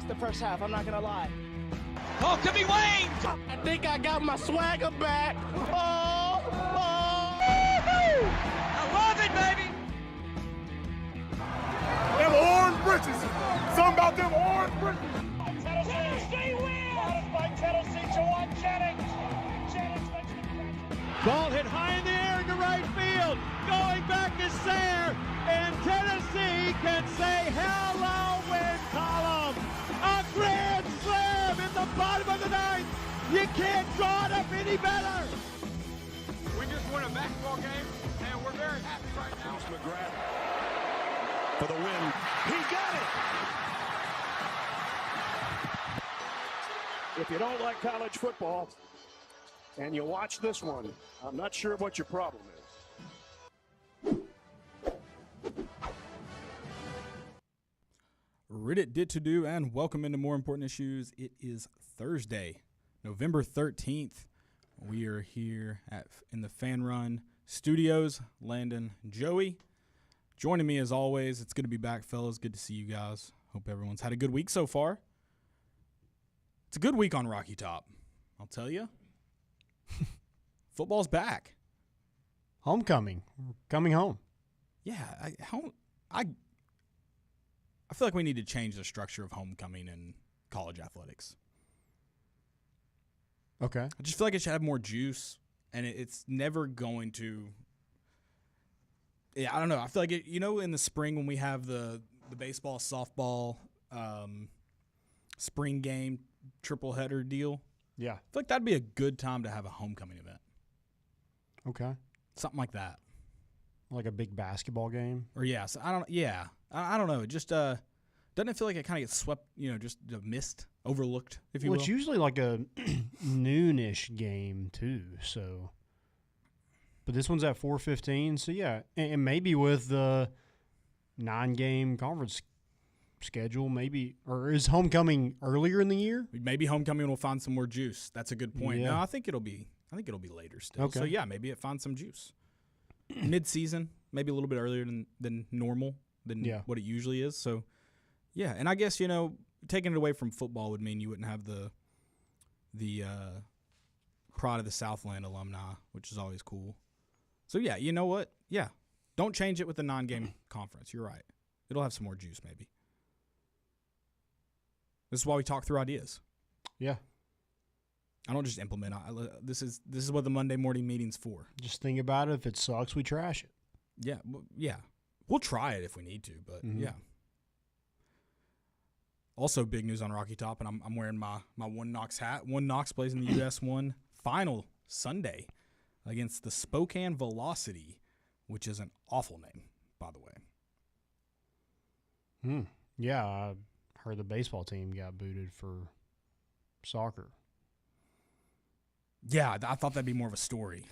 the first half, I'm not going to lie. Oh, could be Wayne! I think I got my swagger back. Oh! I love it, baby! Them orange britches. Something about them orange britches. Tennessee wins! Out by Tennessee, Jawan Jennings. Jennings makes the catch. Ball hit high in the air into right field. Going back is Sayre. And Tennessee can say hello, win column. A grand slam in the bottom of the ninth. You can't draw it up any better. We just won a basketball game, and we're very happy right now. McGrath for the win. He got it. If you don't like college football and you watch this one, I'm not sure what your problem is. Reddit did to do, and welcome into More Important Issues. It is Thursday, November 13th. We are here in the Fan Run Studios. Landon, Joey, joining me as always. It's good to be back, fellas. Good to see you guys. Hope everyone's had a good week so far. It's a good week on Rocky Top, I'll tell you. Football's back. Homecoming. Coming home. Yeah, I feel like we need to change the structure of homecoming in college athletics. Okay. I just feel like it should have more juice, and it's never going to. Yeah, I don't know. I feel like in the spring when we have the baseball, softball, spring game triple header deal. Yeah. I feel like that'd be a good time to have a homecoming event. Okay. Something like that. Like a big basketball game. Or so I don't know. It just doesn't it feel like it kind of gets swept, just missed, overlooked, if you will. It's usually like a noonish game too. So, but this one's at 4:15. So yeah, and maybe with the 9-game conference schedule, maybe, or is homecoming earlier in the year? Maybe homecoming will find some more juice. That's a good point. Yeah. No, I think it'll be later still. Okay. So yeah, maybe it finds some juice. Mid-season, maybe a little bit earlier than normal, than what it usually is. So, yeah, and I guess, taking it away from football would mean you wouldn't have the Pride of the Southland alumni, which is always cool. So, yeah, you know what? Yeah, don't change it with the 9-game conference. You're right. It'll have some more juice maybe. This is why we talk through ideas. Yeah. I don't just implement. This is what the Monday morning meeting's for. Just think about it. If it sucks, we trash it. Yeah, we'll try it if we need to, but yeah. Also, big news on Rocky Top, and I'm wearing my One Knox hat. One Knox plays in the US1 final Sunday against the Spokane Velocity, which is an awful name, by the way. Yeah, I heard the baseball team got booted for soccer. Yeah, I thought that'd be more of a story.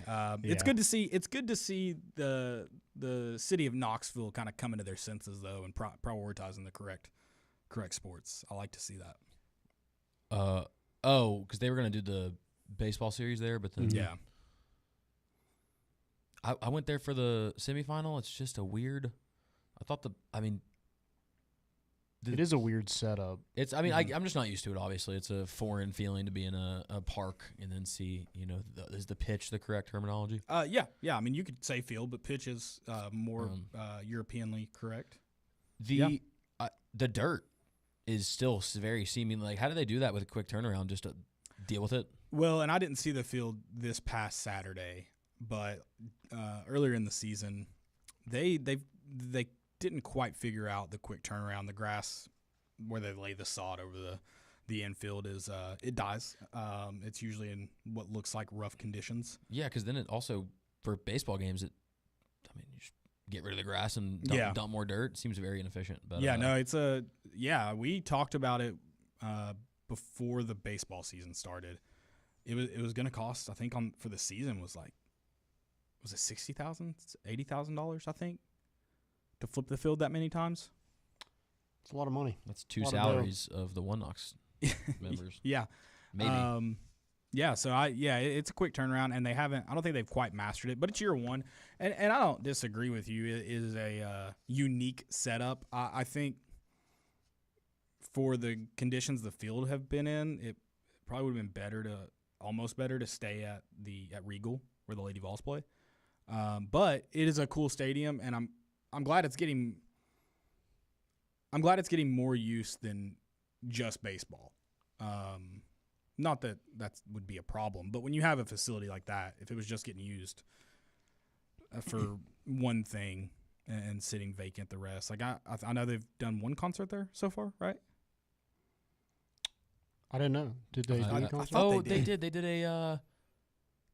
It's good to see. It's good to see the city of Knoxville kind of coming to their senses though, and prioritizing the correct sports. I like to see that. Because they were gonna do the baseball series there, but then yeah, I went there for the semifinal. It's just a weird. It is a weird setup. I'm just not used to it, obviously. It's a foreign feeling to be in a park and then see, is the pitch the correct terminology? Yeah. I mean, you could say field, but pitch is more Europeanly correct. The dirt is still very seeming. Like, how do they do that with a quick turnaround just to deal with it? Well, and I didn't see the field this past Saturday, but earlier in the season, they didn't quite figure out the quick turnaround. The grass where they lay the sod over the infield is it dies. It's usually in what looks like rough conditions. Yeah, because then it also for baseball games, you just get rid of the grass and dump more dirt. It seems very inefficient. But we talked about it before the baseball season started. It was going to cost, I think, for the season was it $60,000, $80,000, I think, to flip the field that many times. It's a lot of money. That's 2 salaries of the One Knox members. Yeah. Maybe. It's a quick turnaround, and I don't think they've quite mastered it, but it's year one. And I don't disagree with you. It is a unique setup. I think for the conditions the field have been in, it probably would have been almost better to stay at Regal where the Lady Vols play. But it is a cool stadium, and I'm glad it's getting more use than just baseball. Not that would be a problem, but when you have a facility like that, if it was just getting used for one thing and sitting vacant the rest, like I know they've done one concert there so far, right? I didn't know. Did they do a concert? They did. They did a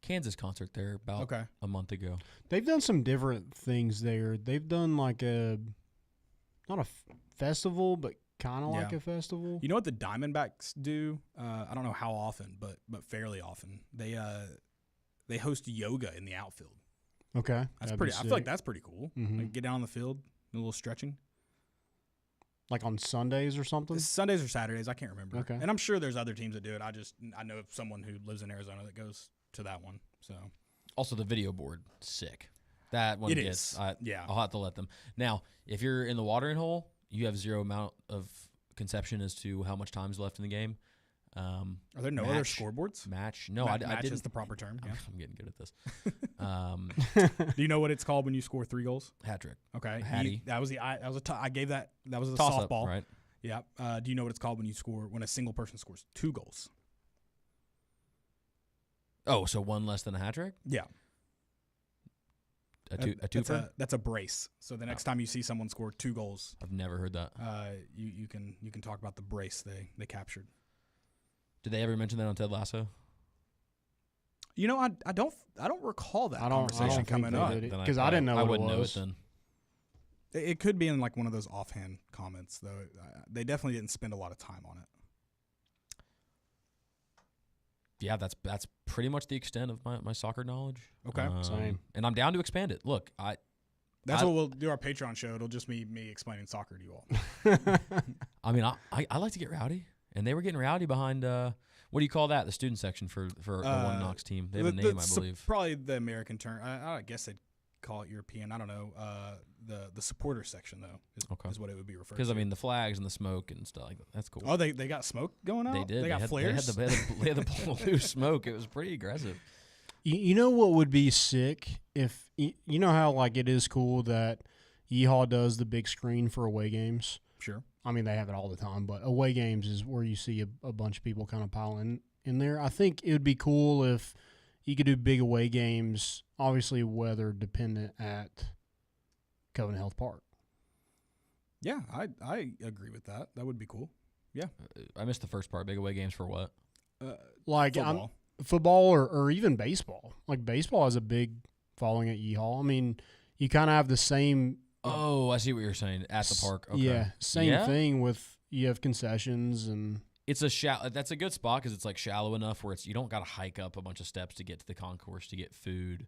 Kansas concert there about a month ago. They've done some different things there. They've done like not a festival, but kind of like a festival. You know what the Diamondbacks do? I don't know how often, but fairly often. They host yoga in the outfield. Okay, that's pretty. I feel like that's pretty cool. Mm-hmm. Like get down on the field, a little stretching. Like on Sundays or something? It's Sundays or Saturdays, I can't remember. Okay. And I'm sure there's other teams that do it. I know of someone who lives in Arizona that goes to that one. So also the video board, sick. That one gets. I'll have to let them. Now, if you're in the watering hole, you have zero amount of conception as to how much time's left in the game. Are there no other scoreboards? Match? No, match I didn't. Is the proper term. Yeah. I'm getting good at this. Do you know what it's called when you score 3 goals? Hat trick. Okay, Hattie. That was I gave that. That was a Toss softball, up, right? Yeah. Do you know what it's called when a single person scores 2 goals? Oh, so one less than a hat trick? Yeah. A twofer? That's a brace. So the next time you see someone score 2 goals, I've never heard that. You can talk about the brace they captured. Did they ever mention that on Ted Lasso? You know, I don't recall that conversation coming up because I didn't know. I what wouldn't it know was. it then. It could be in like one of those offhand comments, though. They definitely didn't spend a lot of time on it. Yeah, that's pretty much the extent of my soccer knowledge. Okay, same. And I'm down to expand it. Look, that's what we'll do our Patreon show. It'll just be me explaining soccer to you all. I mean, I like to get rowdy, and they were getting rowdy behind. What do you call that? The student section for the One Knox team. They have a name, I believe. Probably the American term. I guess they'd call it European. I don't know. The supporter section though is what it would be referred to. Because I mean the flags and the smoke and stuff like that. That's cool. Oh, they got smoke going on. They did. They got flares. They had the blue smoke. It was pretty aggressive. You know what would be sick if you know how like it is cool that Yeehaw does the big screen for away games. Sure. I mean they have it all the time, but away games is where you see a bunch of people kind of piling in there. I think it would be cool if you could do big away games, obviously weather dependent at Covenant Health Park. Yeah, I agree with that. That would be cool. Yeah. I missed the first part. Big away games for what? Like football or even baseball. Like baseball has a big following at Yeehaw. I mean, you kind of have the same. Oh, I see what you're saying. At the park. Okay. Yeah, same thing with you have concessions and. It's that's a good spot because it's like shallow enough where you don't got to hike up a bunch of steps to get to the concourse to get food.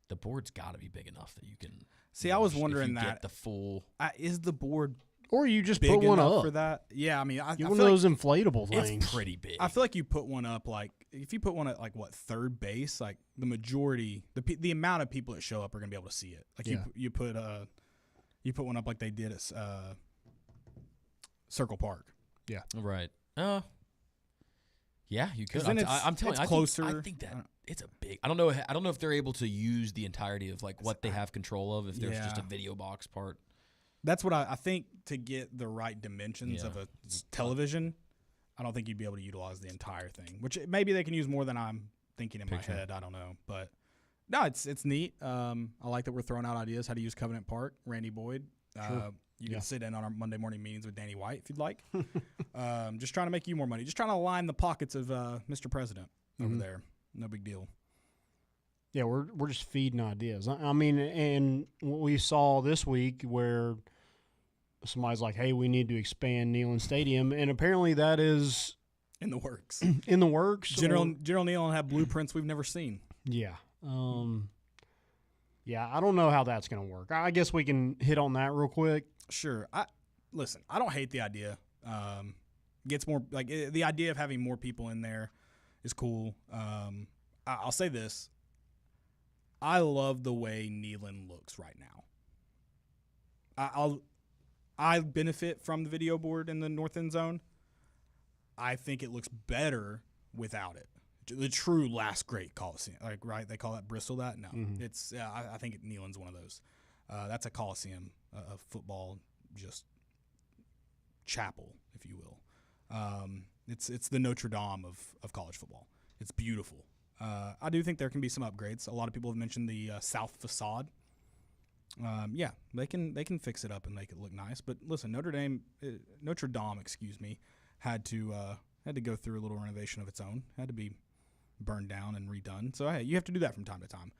The board's got to be big enough that you can. See, I was wondering that get the full is the board, or you just big put one enough up for that. Yeah, I mean, I one feel of those inflatable things. It's pretty big. I feel like you put one up like if you put one at like what third base, like the majority, the amount of people that show up are gonna be able to see it. Like you put one up like they did at Circle Park. Yeah. Right. Yeah, you could. Then I'm telling you, closer. I think that it's a big. I don't know if they're able to use the entirety of like what they have control of. If there's just a video box part. That's what I think to get the right dimensions of a television. I don't think you'd be able to utilize the entire thing. Which maybe they can use more than I'm thinking in my head. I don't know, but no, it's neat. I like that we're throwing out ideas how to use Covenant Park. Randy Boyd. Sure. You can sit in on our Monday morning meetings with Danny White if you'd like. Just trying to make you more money. Just trying to line the pockets of Mr. President over there. No big deal. Yeah, we're just feeding ideas. I mean, and what we saw this week where somebody's like, "Hey, we need to expand Neyland Stadium," and apparently that is in the works. In the works. General Neyland have blueprints we've never seen. Yeah. Yeah, I don't know how that's going to work. I guess we can hit on that real quick. Sure. Listen, I don't hate the idea. Gets more like the idea of having more people in there is cool. I'll say this. I love the way Neyland looks right now. I benefit from the video board in the north end zone. I think it looks better without it. The true last great Coliseum, like, right? They call that Bristol that? No. It's I think Neyland's one of those. That's a Coliseum, a football just chapel, if you will. It's the Notre Dame of college football. It's beautiful. I do think there can be some upgrades. A lot of people have mentioned the south facade. Yeah, they can fix it up and make it look nice. But listen, Notre Dame, had to go through a little renovation of its own. Had to be burned down and redone. So hey, you have to do that from time to time.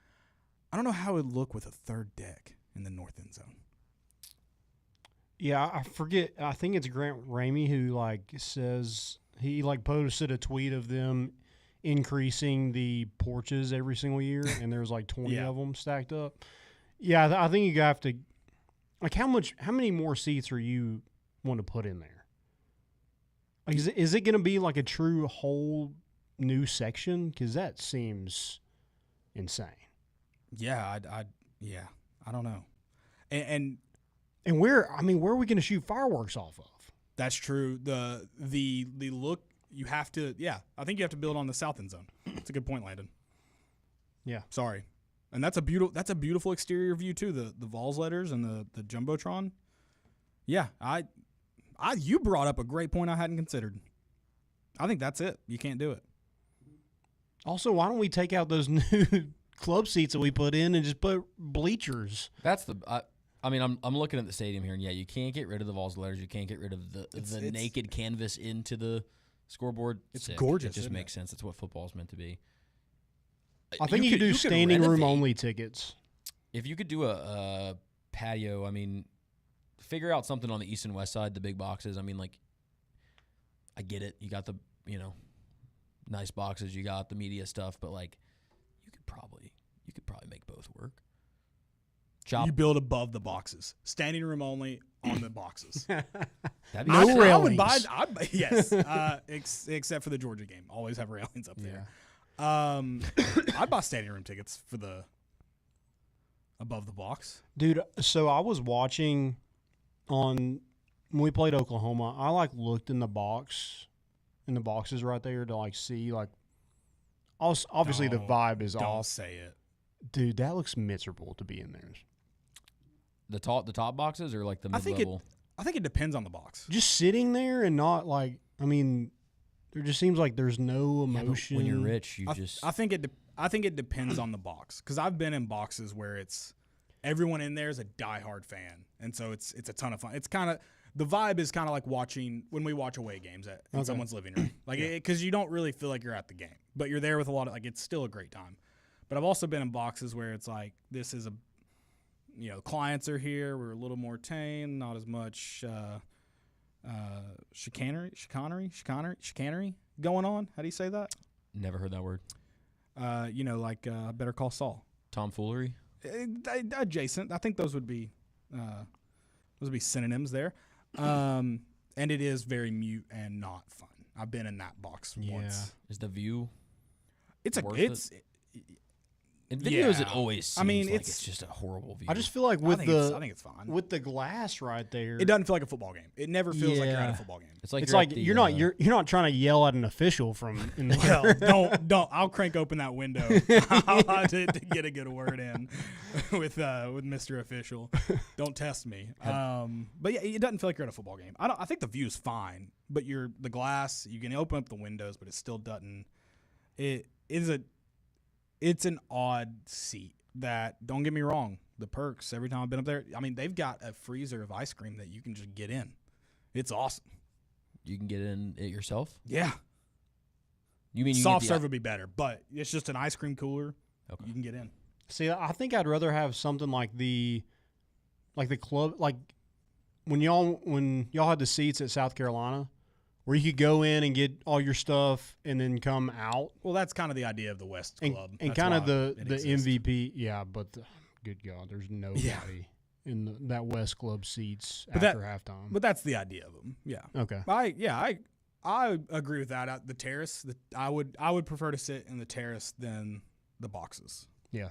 I don't know how it would look with a third deck in the north end zone. Yeah, I forget. I think it's Grant Ramey who says he posted a tweet of them increasing the porches every single year, and there's 20 of them stacked up. Yeah, I think you have to how many more seats are you want to put in there? Is it going to be a true whole new section? Because that seems insane. Yeah, I don't know. And where are we going to shoot fireworks off of? That's true. The look you have to. Yeah, I think you have to build on the south end zone. That's a good point, Landon. Yeah. Sorry, and that's a beautiful exterior view too. The Vols letters and the jumbotron. Yeah, you brought up a great point I hadn't considered. I think that's it. You can't do it. Also, why don't we take out those new club seats that we put in and just put bleachers? That's I'm looking at the stadium here, and yeah, you can't get rid of the Vols letters. You can't get rid of the naked canvas into the scoreboard. It's gorgeous. It just makes sense. That's what football is meant to be. I think you could do standing room only tickets. If you could do a patio, figure out something on the east and west side, the big boxes. I get it. You got the nice boxes. You got the media stuff, but you could probably make both work. You build above the boxes, standing room only on the boxes. No railings. Yes, except for the Georgia game. Always have railings up there. I'd buy standing room tickets for the above the box. Dude, so I was watching when we played Oklahoma. I looked in the boxes right there to see obviously the vibe is off. Don't say it. Dude, that looks miserable to be in there. The top boxes or the mid-level? I think it depends on the box. Just sitting there and not there just seems like there's no emotion. When you're rich, I think it depends on the box, because I've been in boxes where it's everyone in there is a diehard fan, and so it's a ton of fun. It's kind of the vibe is kind of like watching when we watch away games in someone's living room, because you don't really feel like you're at the game, but you're there with a lot of it's still a great time. But I've also been in boxes where it's this is clients are here. We're a little more tame, not as much chicanery going on. How do you say that? Never heard that word. Better Call Saul. Tomfoolery? Adjacent. I think those would be synonyms there. And it is very mute and not fun. I've been in that box once. Is the view in videos, it always seems it's just a horrible view. I just feel like I think it's fine. With the glass right there, it doesn't feel like a football game. It never feels like you're at a football game. It's you're not trying to yell at an official from in the well, don't. I'll crank open that window to get a good word in with Mr. Official. Don't test me. But yeah, it doesn't feel like you're at a football game. I think the view is fine, but the glass. You can open up the windows, but it still doesn't. It's an odd seat that, don't get me wrong, the perks, every time I've been up there, they've got a freezer of ice cream that you can just get in. It's awesome. You can get in it yourself? Yeah. You mean soft serve would be better, but it's just an ice cream cooler. Okay. You can get in. See, I think I'd rather have something like the club, when y'all had the seats at South Carolina, where you could go in and get all your stuff and then come out. Well, that's kind of the idea of the West Club. And kind of the MVP. Yeah, but good God, there's nobody in that West Club seats after halftime. But that's the idea of them. Yeah. Okay. I agree with that. The terrace, I would prefer to sit in the terrace than the boxes. Yeah.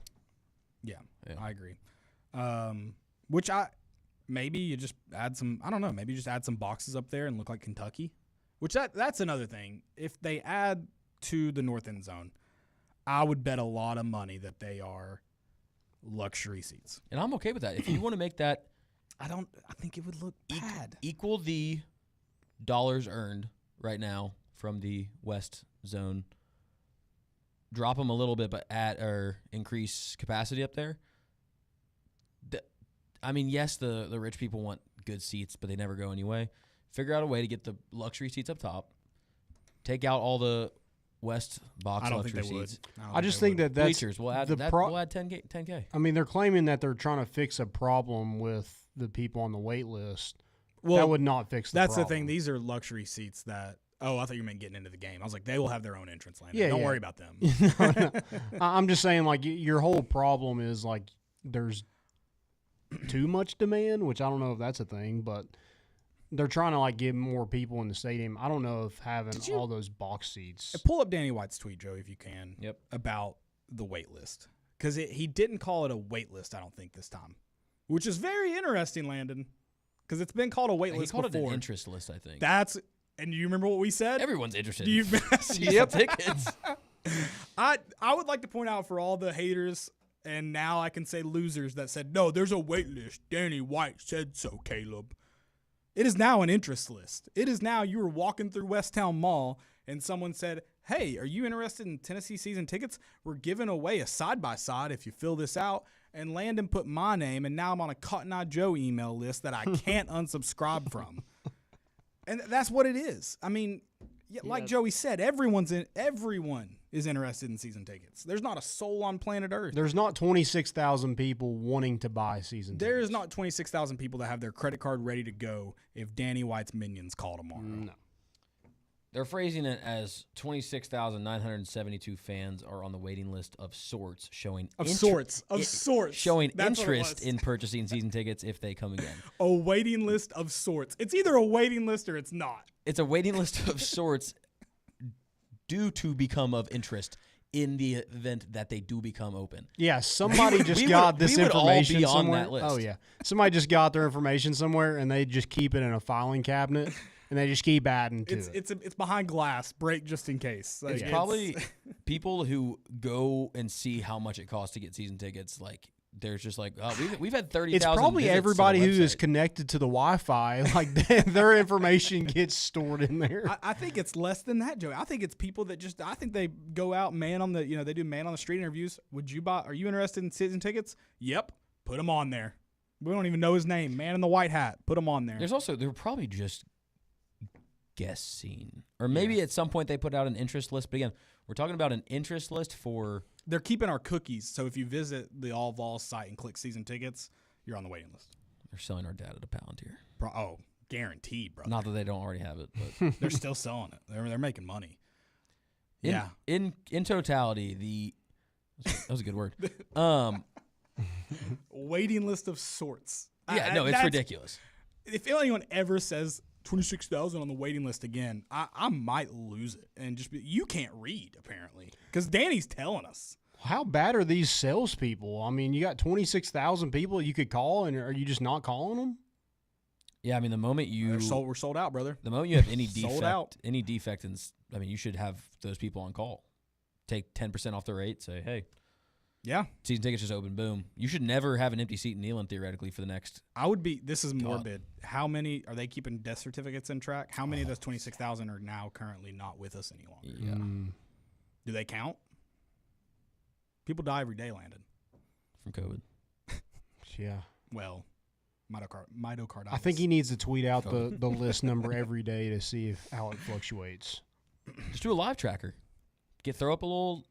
Yeah. I agree. Maybe you just add some, I don't know, maybe just add some boxes up there and look like Kentucky. Which that's another thing. If they add to the north end zone, I would bet a lot of money that they are luxury seats. And I'm okay with that. If you want to make that, I think it would look bad. Equal the dollars earned right now from the west zone. Drop them a little bit, but add or increase capacity up there. I mean, yes, the rich people want good seats, but they never go anyway. Figure out a way to get the luxury seats up top. Take out all the west box luxury seats. I just think that that's bleachers. We'll add we'll add 10K. I mean, they're claiming that they're trying to fix a problem with the people on the wait list. Well, that would not fix the problem. That's the thing. These are luxury seats that. Oh, I thought you meant getting into the game. I was like, they will have their own entrance lane. Don't worry about them. No. I'm just saying, like, your whole problem is like there's too much demand, which I don't know if that's a thing, but they're trying to like get more people in the stadium. I don't know if having all those box seats. Pull up Danny White's tweet, Joe, if you can. Yep. About the wait list, because he didn't call it a wait list. I don't think this time, which is very interesting, Landon, because it's been called a wait list before. He called it an interest list, I think. And do you remember what we said? Everyone's interested. Do you Yep. Tickets. I would like to point out for all the haters, and now I can say losers that said, no, there's a wait list. Danny White said so, Caleb. It is now an interest list. It is now you were walking through Westtown Mall, and someone said, hey, are you interested in Tennessee season tickets? We're giving away a side-by-side if you fill this out. And Landon put my name, and now I'm on a Cotton Eye Joe email list that I can't unsubscribe from. And that's what it is. I mean, like Joey said, everyone is interested in season tickets. There's not a soul on planet Earth. There's not 26,000 people wanting to buy season tickets. There is not 26,000 people that have their credit card ready to go if Danny White's minions call tomorrow. No. They're phrasing it as 26,972 fans are on the waiting list of sorts, showing sorts showing That's interest in purchasing season tickets if they come again. A waiting list of sorts. It's either a waiting list or it's not. It's a waiting list of sorts due to become of interest in the event that they do become open. Yeah, somebody just got this information all be somewhere. on that list. Oh yeah, somebody just got their information somewhere and they just keep it in a filing cabinet. And they just keep adding to it. It's behind glass, break just in case. It's probably people who go and see how much it costs to get season tickets. Like, there's just like, oh, we've had 30,000. It's probably everybody who is connected to the Wi-Fi. Like their information gets stored in there. I think it's less than that, Joey. I think it's people that just. I think they go out they do man on the street interviews. Would you buy? Are you interested in season tickets? Yep. Put them on there. We don't even know his name. Man in the white hat. Put him on there. They're probably just guessing, or maybe at some point they put out an interest list. But again, we're talking about an interest list for. They're keeping our cookies, so if you visit the All Vols site and click season tickets, you're on the waiting list. They're selling our data to Palantir. Guaranteed, bro. Not that they don't already have it, but they're still selling it. They're making money. In totality, that was a good word. Waiting list of sorts. Yeah, it's ridiculous. If anyone ever says 26,000 on the waiting list again, I might lose it and just be, you can't read, apparently, because Danny's telling us. How bad are these salespeople? I mean, you got 26,000 people you could call, and are you just not calling them? Yeah, I mean, the moment we're sold out, brother. The moment you have any defect, you should have those people on call. Take 10% off the rate. Say, hey, yeah, season tickets just open. Boom. You should never have an empty seat in Neyland theoretically for the next. This is morbid. How many are they keeping death certificates in track? How many of those 26,000 are now currently not with us any longer? Yeah. Do they count? People die every day, Landon. From COVID. Yeah. Well, myocarditis. I think he needs to tweet out the list number every day to see how it fluctuates. Just do a live tracker. Throw up a little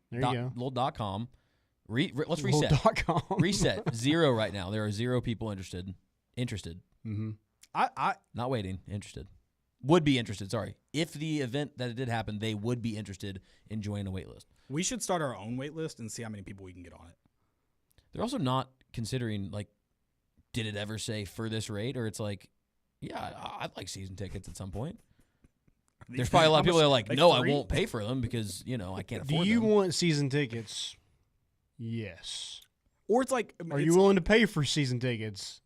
.com. Let's reset. Reset 0 right now. There are 0 people interested. Mm-hmm. Not waiting. Interested. Would be interested. Sorry. If the event that it did happen, they would be interested in joining a wait list. We should start our own wait list and see how many people we can get on it. They're also not considering, like, did it ever say for this rate? Or it's like, yeah, I'd like season tickets at some point. There's probably a lot of people that are like, no, I won't pay for them because, I can't afford them. Do you want season tickets? Yes. Or it's like, are you willing to pay for season tickets?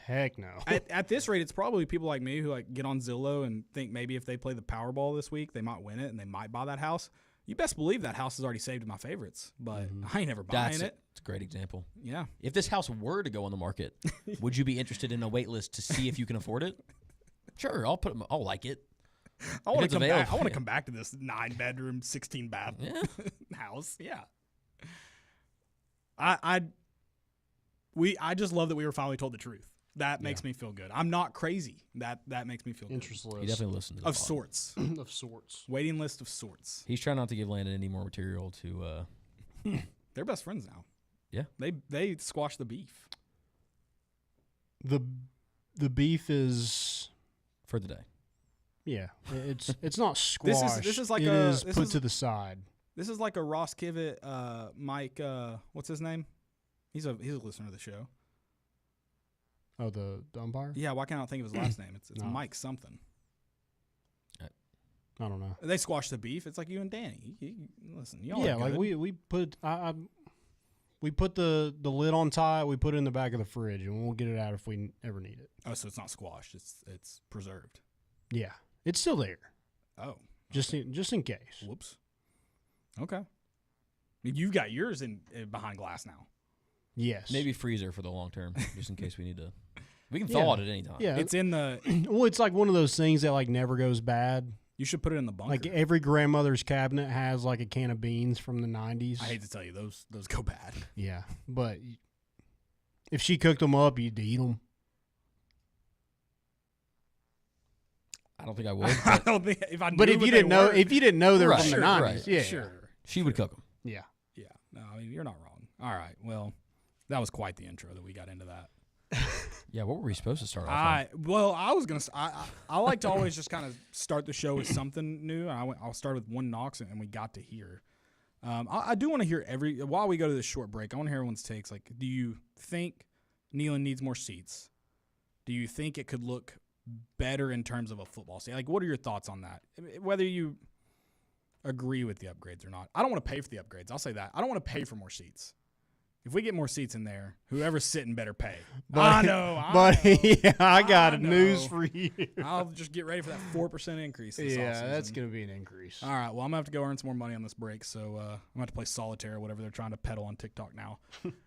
Heck no. At this rate, it's probably people like me who like get on Zillow and think maybe if they play the Powerball this week, they might win it and they might buy that house. You best believe that house is already saved in my favorites, but I ain't never buying it. It's a great example. Yeah. If this house were to go on the market, would you be interested in a wait list to see if you can afford it? Sure, I'll like it. I want to come back. I want to come back to this 9-bedroom, 16-bath house. Yeah. I just love that we were finally told the truth. That makes me feel good. I'm not crazy. That makes me feel Interest good. list. He definitely listens to Of sorts. Of sorts. Waiting list of sorts. He's trying not to give Landon any more material to. They're best friends now. Yeah. They squash the beef. The beef is for the day. Yeah, it's not squash. This is like it is put to the side. This is like a Ross Kivett, Mike. What's his name? He's a listener to the show. Oh, the umpire? Yeah, why can't I think of his last name? It's No. Mike something. I don't know. They squash the beef. It's like you and Danny. Listen, y'all Yeah, are like good. we put we put the lid on tie. We put it in the back of the fridge, and we'll get it out if we ever need it. Oh, so it's not squashed. It's preserved. Yeah, it's still there, Oh, just in case. whoops. Okay. I mean, you've got yours in behind glass now. Yes, Maybe freezer for the long term, just in case we need to. We can thaw it at any time. Yeah, It's in the. well, it's like one of those things that like never goes bad. You should put it in the bunker. Like every grandmother's cabinet has like a can of beans from the 90s. I hate to tell you, those go bad. Yeah, but if she cooked them up, you'd eat them. I don't think I would. I don't think if I. But knew if what you they didn't know, were- if you didn't know they were Right, from the sure, 90s, right. yeah, sure. She would cook them. yeah. Yeah. No, I mean you're not wrong. All right. Well, that was quite the intro that we got into that. Yeah, what were we supposed to start off I was gonna. I like to always just kind of start the show with something new. I'll start with one knocks, and we got to hear. I do want to hear while we go to this short break. I want to hear everyone's takes. Like, do you think Neyland needs more seats? Do you think it could look better in terms of a football seat? Like, what are your thoughts on that? Whether you agree with the upgrades or not. I don't want to pay for the upgrades. I'll say that. I don't want to pay for more seats. If we get more seats in there, whoever's sitting better pay. I know. Yeah, I got know. news for you. I'll just get ready for that 4% increase. This Yeah, offseason. that's going to be an increase. All right. Well, I'm going to have to go earn some more money on this break. So I'm going to have to play solitaire or whatever they're trying to peddle on TikTok now.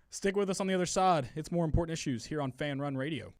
Stick with us on the other side. It's More Important Issues here on Fan Run Radio.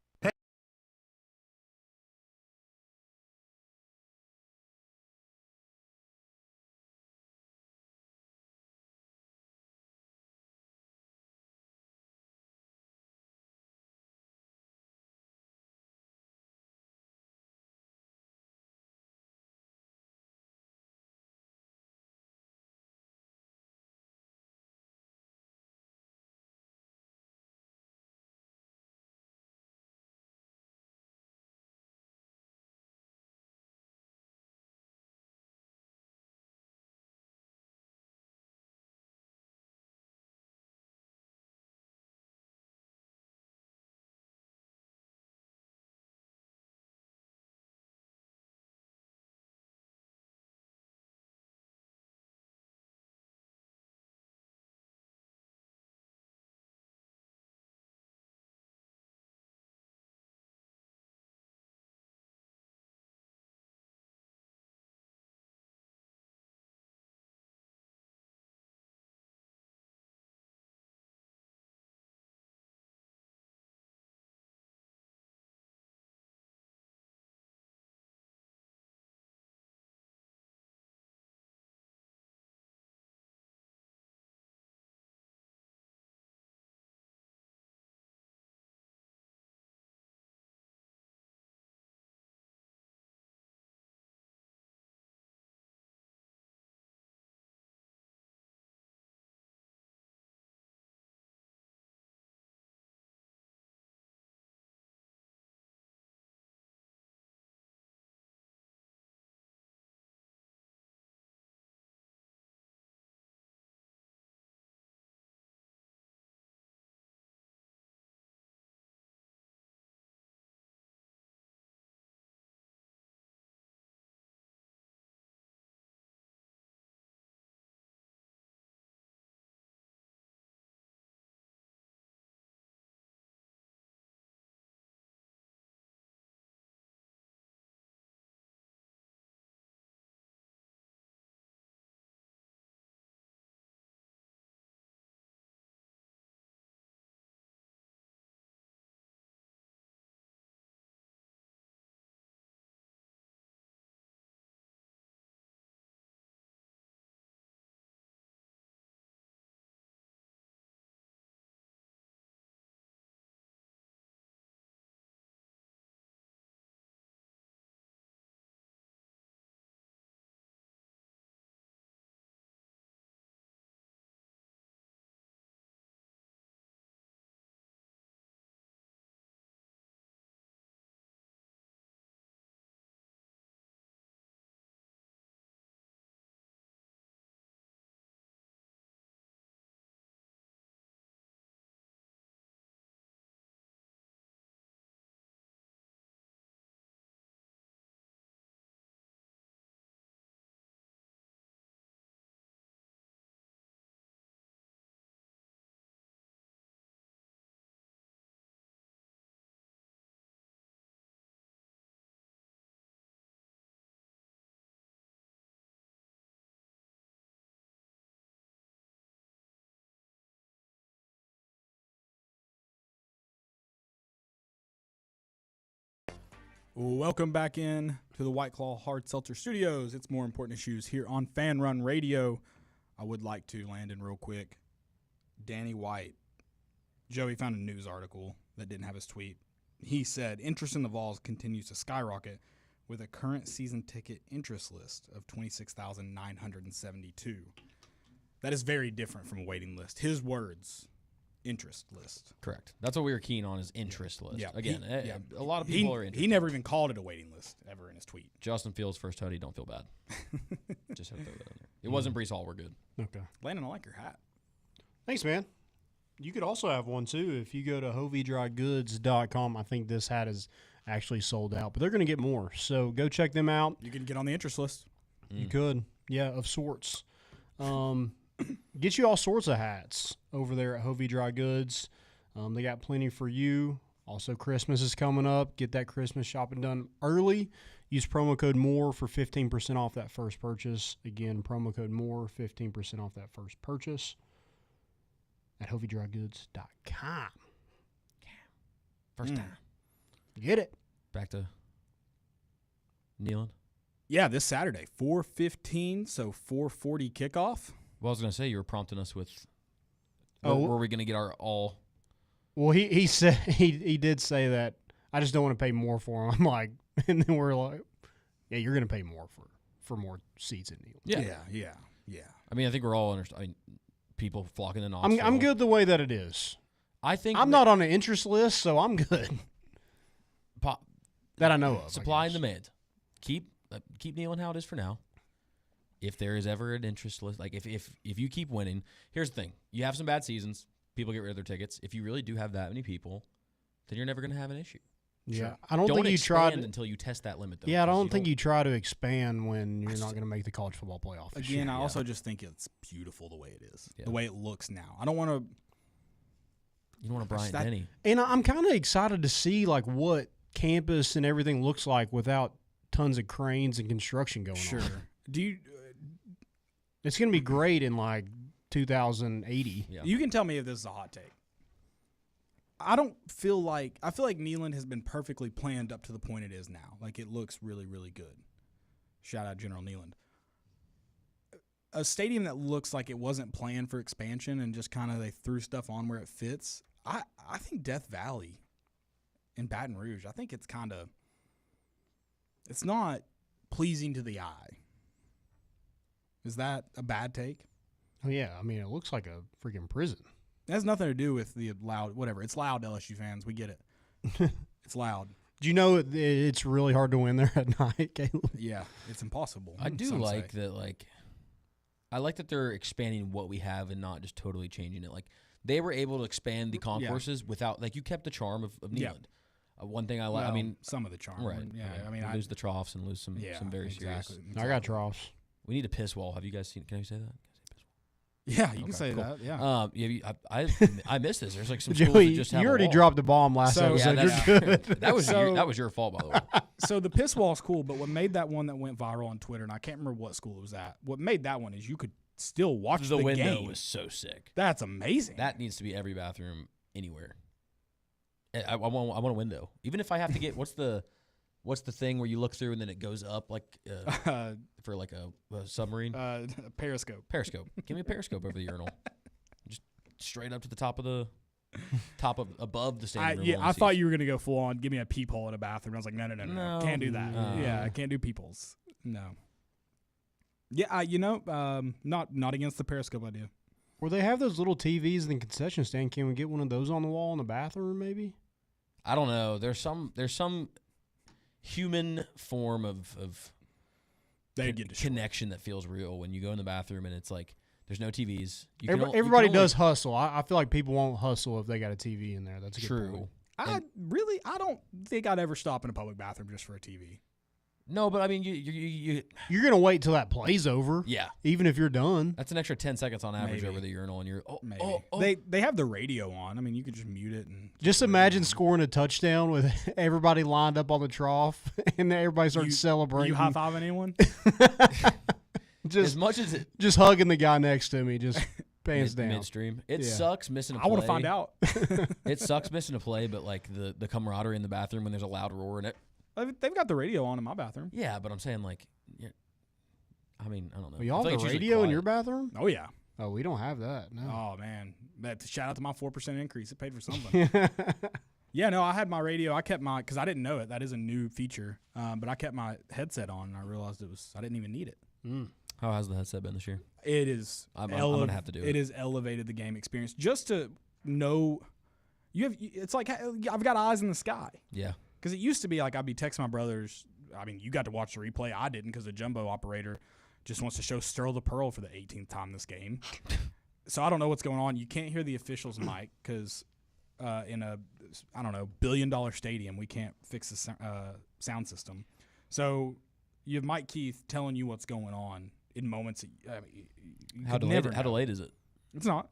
Welcome back in to the White Claw Hard Seltzer Studios. It's More Important Issues here on Fan Run Radio. I would like to land in real quick. Danny White. Joey found a news article that didn't have his tweet. He said, interest in the Vols continues to skyrocket with a current season ticket interest list of 26,972. That is very different from a waiting list. His words, interest list. Correct. That's what we were keen on is interest list. Yeah. Again, a lot of people are interested. He never even called it a waiting list ever in his tweet. Justin Fields' first hoodie, don't feel bad. Just have to throw that in there. It wasn't Breece Hall, we're good. Okay. Landon, I like your hat. Thanks, man. You could also have one, too. If you go to hoviedrygoods.com, I think this hat is actually sold out. But they're going to get more. So go check them out. You can get on the interest list. You could. Yeah, of sorts. Get you all sorts of hats over there at Hovie Dry Goods. They got plenty for you. Also, Christmas is coming up. Get that Christmas shopping done early. Use promo code MORE for 15% off that first purchase. Again, promo code MORE, 15% off that first purchase at hoviedrygoods.com. First time. Get it. Back to Nealon. Yeah, this Saturday, 4:15, so 4:40 kickoff. Well, I was going to say, you were prompting us with, Oh. were we going to get our all? Well, he said he did say that I just don't want to pay more for him. I'm like, and then we're like, yeah, you're going to pay more for more seats in Neal. Yeah. I mean, I think we're all people flocking to Knoxville. I'm good the way that it is. I think I'm not on the interest list, so I'm good. That I know of. Supply and demand. Keep Nealon how it is for now. If there is ever an interest list, like if you keep winning, here's the thing: you have some bad seasons, people get rid of their tickets. If you really do have that many people, then you're never going to have an issue. Yeah, Sure. I don't think you try until you test that limit. Though, Yeah, I don't think you try to expand when you're not going to make the college football playoff. Again, I also just think it's beautiful the way it is, Yeah. the way it looks now. I don't want to. You don't want a Bryant Denny. And I'm kind of excited to see like what campus and everything looks like without tons of cranes and construction going on. Sure. Do you? It's going to be great in like 2080. Yeah. You can tell me if this is a hot take. I feel like Neyland has been perfectly planned up to the point it is now. Like it looks really, really good. Shout out General Neyland. A stadium that looks like it wasn't planned for expansion and just kind of they threw stuff on where it fits. I think Death Valley in Baton Rouge, I think it's not pleasing to the eye. Is that a bad take? Oh, yeah. I mean, it looks like a freaking prison. It has nothing to do with the loud, whatever. It's loud, LSU fans. We get it. It's loud. Do you know it's really hard to win there at night, Caleb? Yeah, it's impossible. I do like that. Like, I like that they're expanding what we have and not just totally changing it. Like, they were able to expand the concourses without, like, you kept the charm of Neyland. Yeah. One thing I like, Well, I mean, some of the charm. right? Yeah, right. I mean, lose the troughs and lose some very serious. I got troughs. We need a piss wall. Have you guys seen? Can I say that? Yeah, you can Okay, say cool. that. Yeah. I missed this. There's like some Joey, schools that just have you a already wall. dropped the bomb last So- episode. Yeah, You're good. that was your fault, by the way. So the piss wall's cool, but what made that one that went viral on Twitter, and I can't remember what school it was at. What made that one is you could still watch the window game. was so sick. That's amazing. That needs to be every bathroom anywhere. I want a window, even if I have to get what's the thing where you look through and then it goes up like for like a submarine Periscope. periscope. Give me a periscope over the urinal, just straight up to the top of above the standing room. I thought you were gonna go full on. Give me a peephole in a bathroom. I was like, no, No. can't do that. Yeah, I can't do peepholes. No. Yeah, not against the Periscope idea. Where they have those little TVs in the concession stand, can we get one of those on the wall in the bathroom maybe? I don't know. There's some human form of connection that feels real when you go in the bathroom and it's like there's no TVs. Everybody does hustle. I feel like people won't hustle if they got a TV in there. That's a good True. point. I don't think I'd ever stop in a public bathroom just for a TV. No, but I mean, you You're going to wait till that play's over. yeah. Even if you're done. That's an extra 10 seconds on average Maybe. over the urinal, and you're Maybe. They have the radio on. I mean, you could just mute it and Just imagine scoring a touchdown with everybody lined up on the trough and everybody starts celebrating. You high fiving anyone? as much as it Just hugging the guy next to me, just pants down. midstream. It Yeah. sucks missing a play. I want to find out. It sucks missing a play, but like the camaraderie in the bathroom when there's a loud roar and They've got the radio on in my bathroom. Yeah, but I'm saying like, yeah, I mean, I don't know. Well, y'all I feel have like the it's usually radio in quiet. your bathroom? Oh yeah. Oh, we don't have that. No. Oh man, shout out to my 4% increase. It paid for something. Yeah, no, I had my radio. I kept my because I didn't know it. That is a new feature. But I kept my headset on, and I realized I didn't even need it. How has the headset been this year? It is. I'm gonna have to do it. It has elevated the game experience just to know. It's like I've got eyes in the sky. Yeah. Because it used to be like I'd be texting my brothers. I mean, you got to watch the replay. I didn't because the jumbo operator just wants to show Sterl the Pearl for the 18th time this game. So I don't know what's going on. You can't hear the officials' mic because in a, I don't know, $billion stadium, we can't fix the sound system. So you have Mike Keith telling you what's going on in moments. How delayed is it? It's not.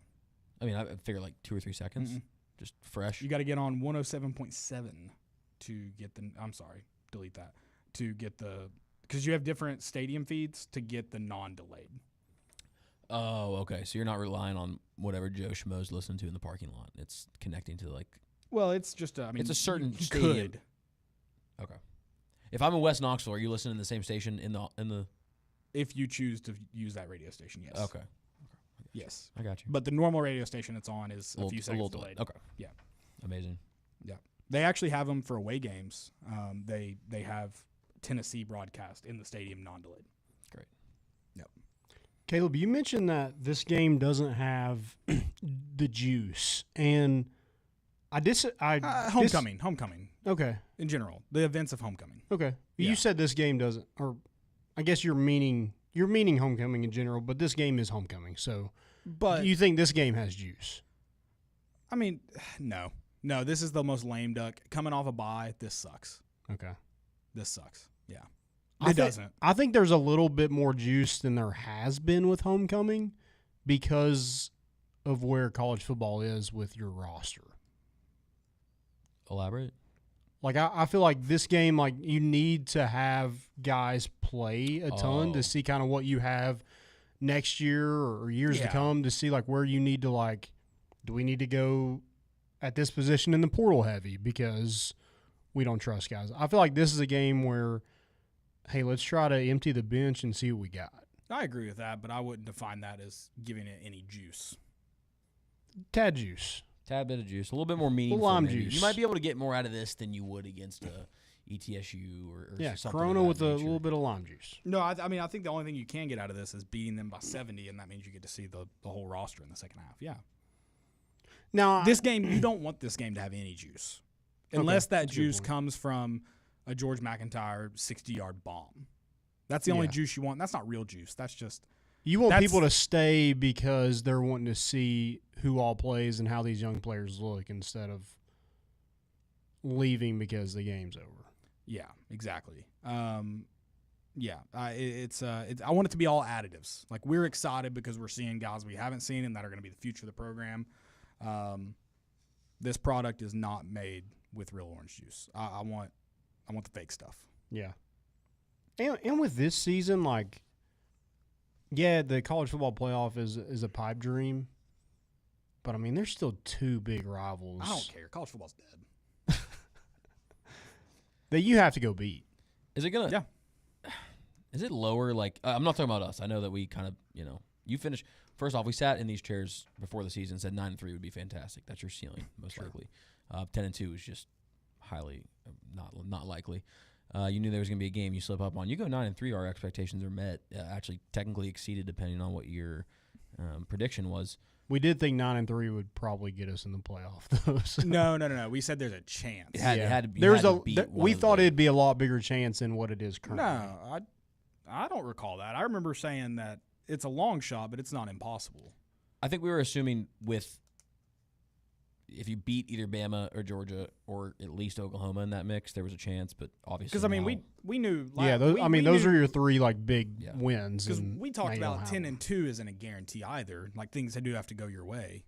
I mean, I figure like 2 or 3 seconds. Mm-mm. Just fresh. You got to get on 107.7 to get the. I'm sorry, delete that. To get the, because you have different stadium feeds to get the non-delayed. Oh, okay. So you're not relying on whatever Joe Schmo's listening to in the parking lot. It's connecting to like. Well, it's just. I mean, it's a certain you stadium. could. Okay. If I'm in West Knoxville, are you listening to the same station in the? If you choose to use that radio station, yes. Okay. Yes. I got you. But the normal radio station it's on is a few seconds delayed. Okay. Yeah. Amazing. Yeah. They actually have them for away games. They have Tennessee broadcast in the stadium non-delayed. Great. Yep. Caleb, you mentioned that this game doesn't have the juice, and homecoming. Okay. In general, the events of homecoming. Okay. Yeah. You said this game doesn't, or I guess you're meaning homecoming in general, but this game is homecoming. So, But you think this game has juice? I mean, no. This is the most lame duck coming off a bye. This sucks. Okay. This sucks. Yeah. It doesn't. I think there's a little bit more juice than there has been with homecoming because of where college football is with your roster. Elaborate. Like, I feel like this game, like, you need to have guys play a ton to see kind of what you have next year or years to come to see, like, where you need to, like, do we need to go at this position in the portal heavy because we don't trust guys. I feel like this is a game where, hey, let's try to empty the bench and see what we got. I agree with that, but I wouldn't define that as giving it any juice. Tad juice. Tad bit of juice. A little bit more meaningful. Lime maybe. juice. You might be able to get more out of this than you would against ETSU or something. Corona of that with a nature. little bit of lime juice. No, I mean, I think the only thing you can get out of this is beating them by 70, and that means you get to see the whole roster in the second half. Yeah. Now, This game, you don't want this game to have any juice. Unless that that's a good juice point. comes from a George McIntyre 60-yard bomb. That's the only juice you want. That's not real juice. That's just you want that's- people to stay because they're wanting to see who all plays and how these young players look instead of leaving because the game's over. Yeah, exactly. I want it to be all additives. Like, we're excited because we're seeing guys we haven't seen and that are going to be the future of the program. This product is not made with real orange juice. I want the fake stuff. Yeah. And with this season, like, yeah, the college football playoff is a pipe dream. But, I mean, there's still two big rivals. I don't care. College football's dead. That you have to go beat. Is it gonna? Yeah. Is it lower? Like, I'm not talking about us. I know that we kind of, you finish. First off, we sat in these chairs before the season, said 9-3 would be fantastic. That's your ceiling, most likely. 10-2 is just highly not likely. You knew there was going to be a game you slip up on. You go 9-3, our expectations are met. Actually, technically exceeded depending on what your prediction was. We did think 9-3 would probably get us in the playoff, though. So. No. We said there's a chance. It had to be. We thought it'd be a lot bigger chance than what it is currently. No, I don't recall that. I remember saying that it's a long shot, but it's not impossible. I think we were assuming if you beat either Bama or Georgia or at least Oklahoma in that mix, there was a chance. But obviously, because I mean, we knew. Those are your three like big wins. Because we talked about 10-2 isn't a guarantee either. Like, things do have to go your way.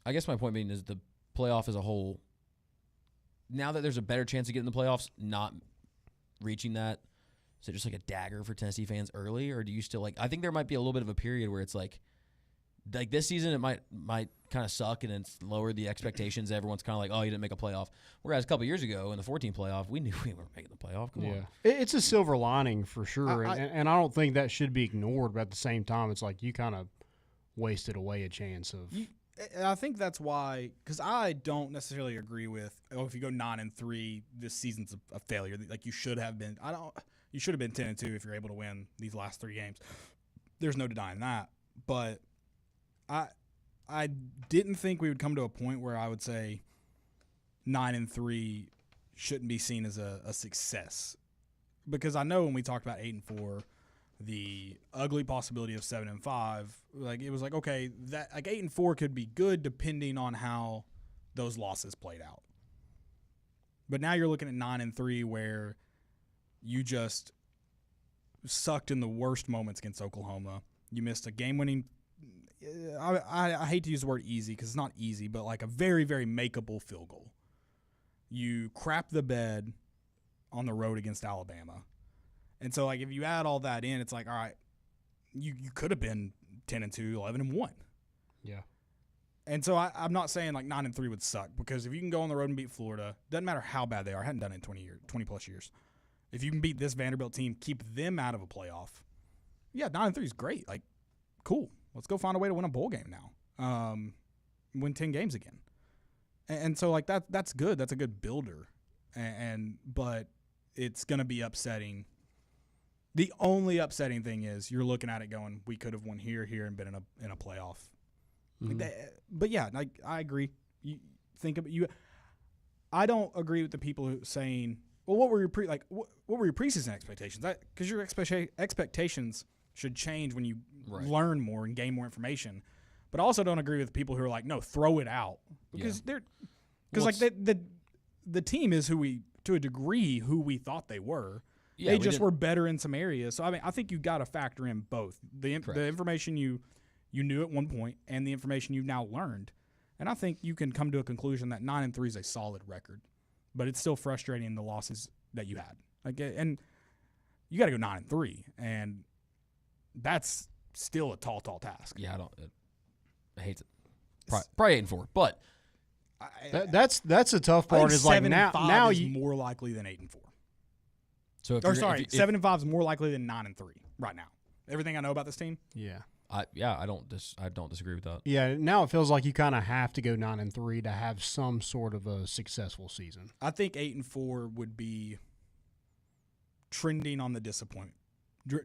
I guess my point being is the playoff as a whole. Now that there's a better chance of getting the playoffs, not reaching that, is it just like a dagger for Tennessee fans early, or do you still like? I think there might be a little bit of a period where it's like like this season, it might kind of suck and it's lowered the expectations. Everyone's kind of like, oh, you didn't make a playoff. Whereas a couple years ago in the 14 playoff, we knew we weren't making the playoff. Come on. It's a silver lining for sure, and I don't think that should be ignored. But at the same time, it's like you kind of wasted away a chance of. I think that's why, because I don't necessarily agree with, if you go 9-3, this season's a failure. Like you should have been. You should have been 10-2 if you're able to win these last 3 games. There's no denying that, but I didn't think we would come to a point where I would say 9-3 shouldn't be seen as a success, because I know when we talked about 8-4, the ugly possibility of 7-5, like it was like, okay, that like 8-4 could be good depending on how those losses played out. But now you're looking at 9-3 where you just sucked in the worst moments against Oklahoma. You missed a game-winning. I hate to use the word easy because it's not easy, but like a very, very makeable field goal. You crap the bed on the road against Alabama. And so, like, if you add all that in, it's like, all right, you could have been 10-2, 11-1. Yeah. And so I'm not saying like 9-3 would suck, because if you can go on the road and beat Florida, doesn't matter how bad they are. I hadn't done it in 20+ years. If you can beat this Vanderbilt team, keep them out of a playoff, yeah, 9-3 is great. Like, cool. Let's go find a way to win a bowl game now. Win 10 games again. And so, like, that's good. That's a good builder. But it's going to be upsetting. The only upsetting thing is you're looking at it going, we could have won here, and been in a playoff. Mm-hmm. But, yeah, like, I agree. You think of you. I don't agree with the people who saying, well, what were your preseason expectations? Because your expectations should change when you learn more and gain more information. But I also don't agree with people who are like, no, throw it out, because the team is to a degree who we thought they were. Yeah, they just were better in some areas. So I mean, I think you got to factor in both the information you knew at one point and the information you've now learned. And I think you can come to a conclusion that 9-3 is a solid record, but it's still frustrating the losses that you had. Like, and you got to go 9-3, and that's still a tall task. Yeah, I hate it. Probably 8-4, but that's the tough part. Is like now is more likely than 8-4. So 7-5 is more likely than 9-3 right now. Everything I know about this team. Yeah. I don't disagree with that. Yeah, now it feels like you kind of have to go 9-3 to have some sort of a successful season. I think 8-4 would be trending on the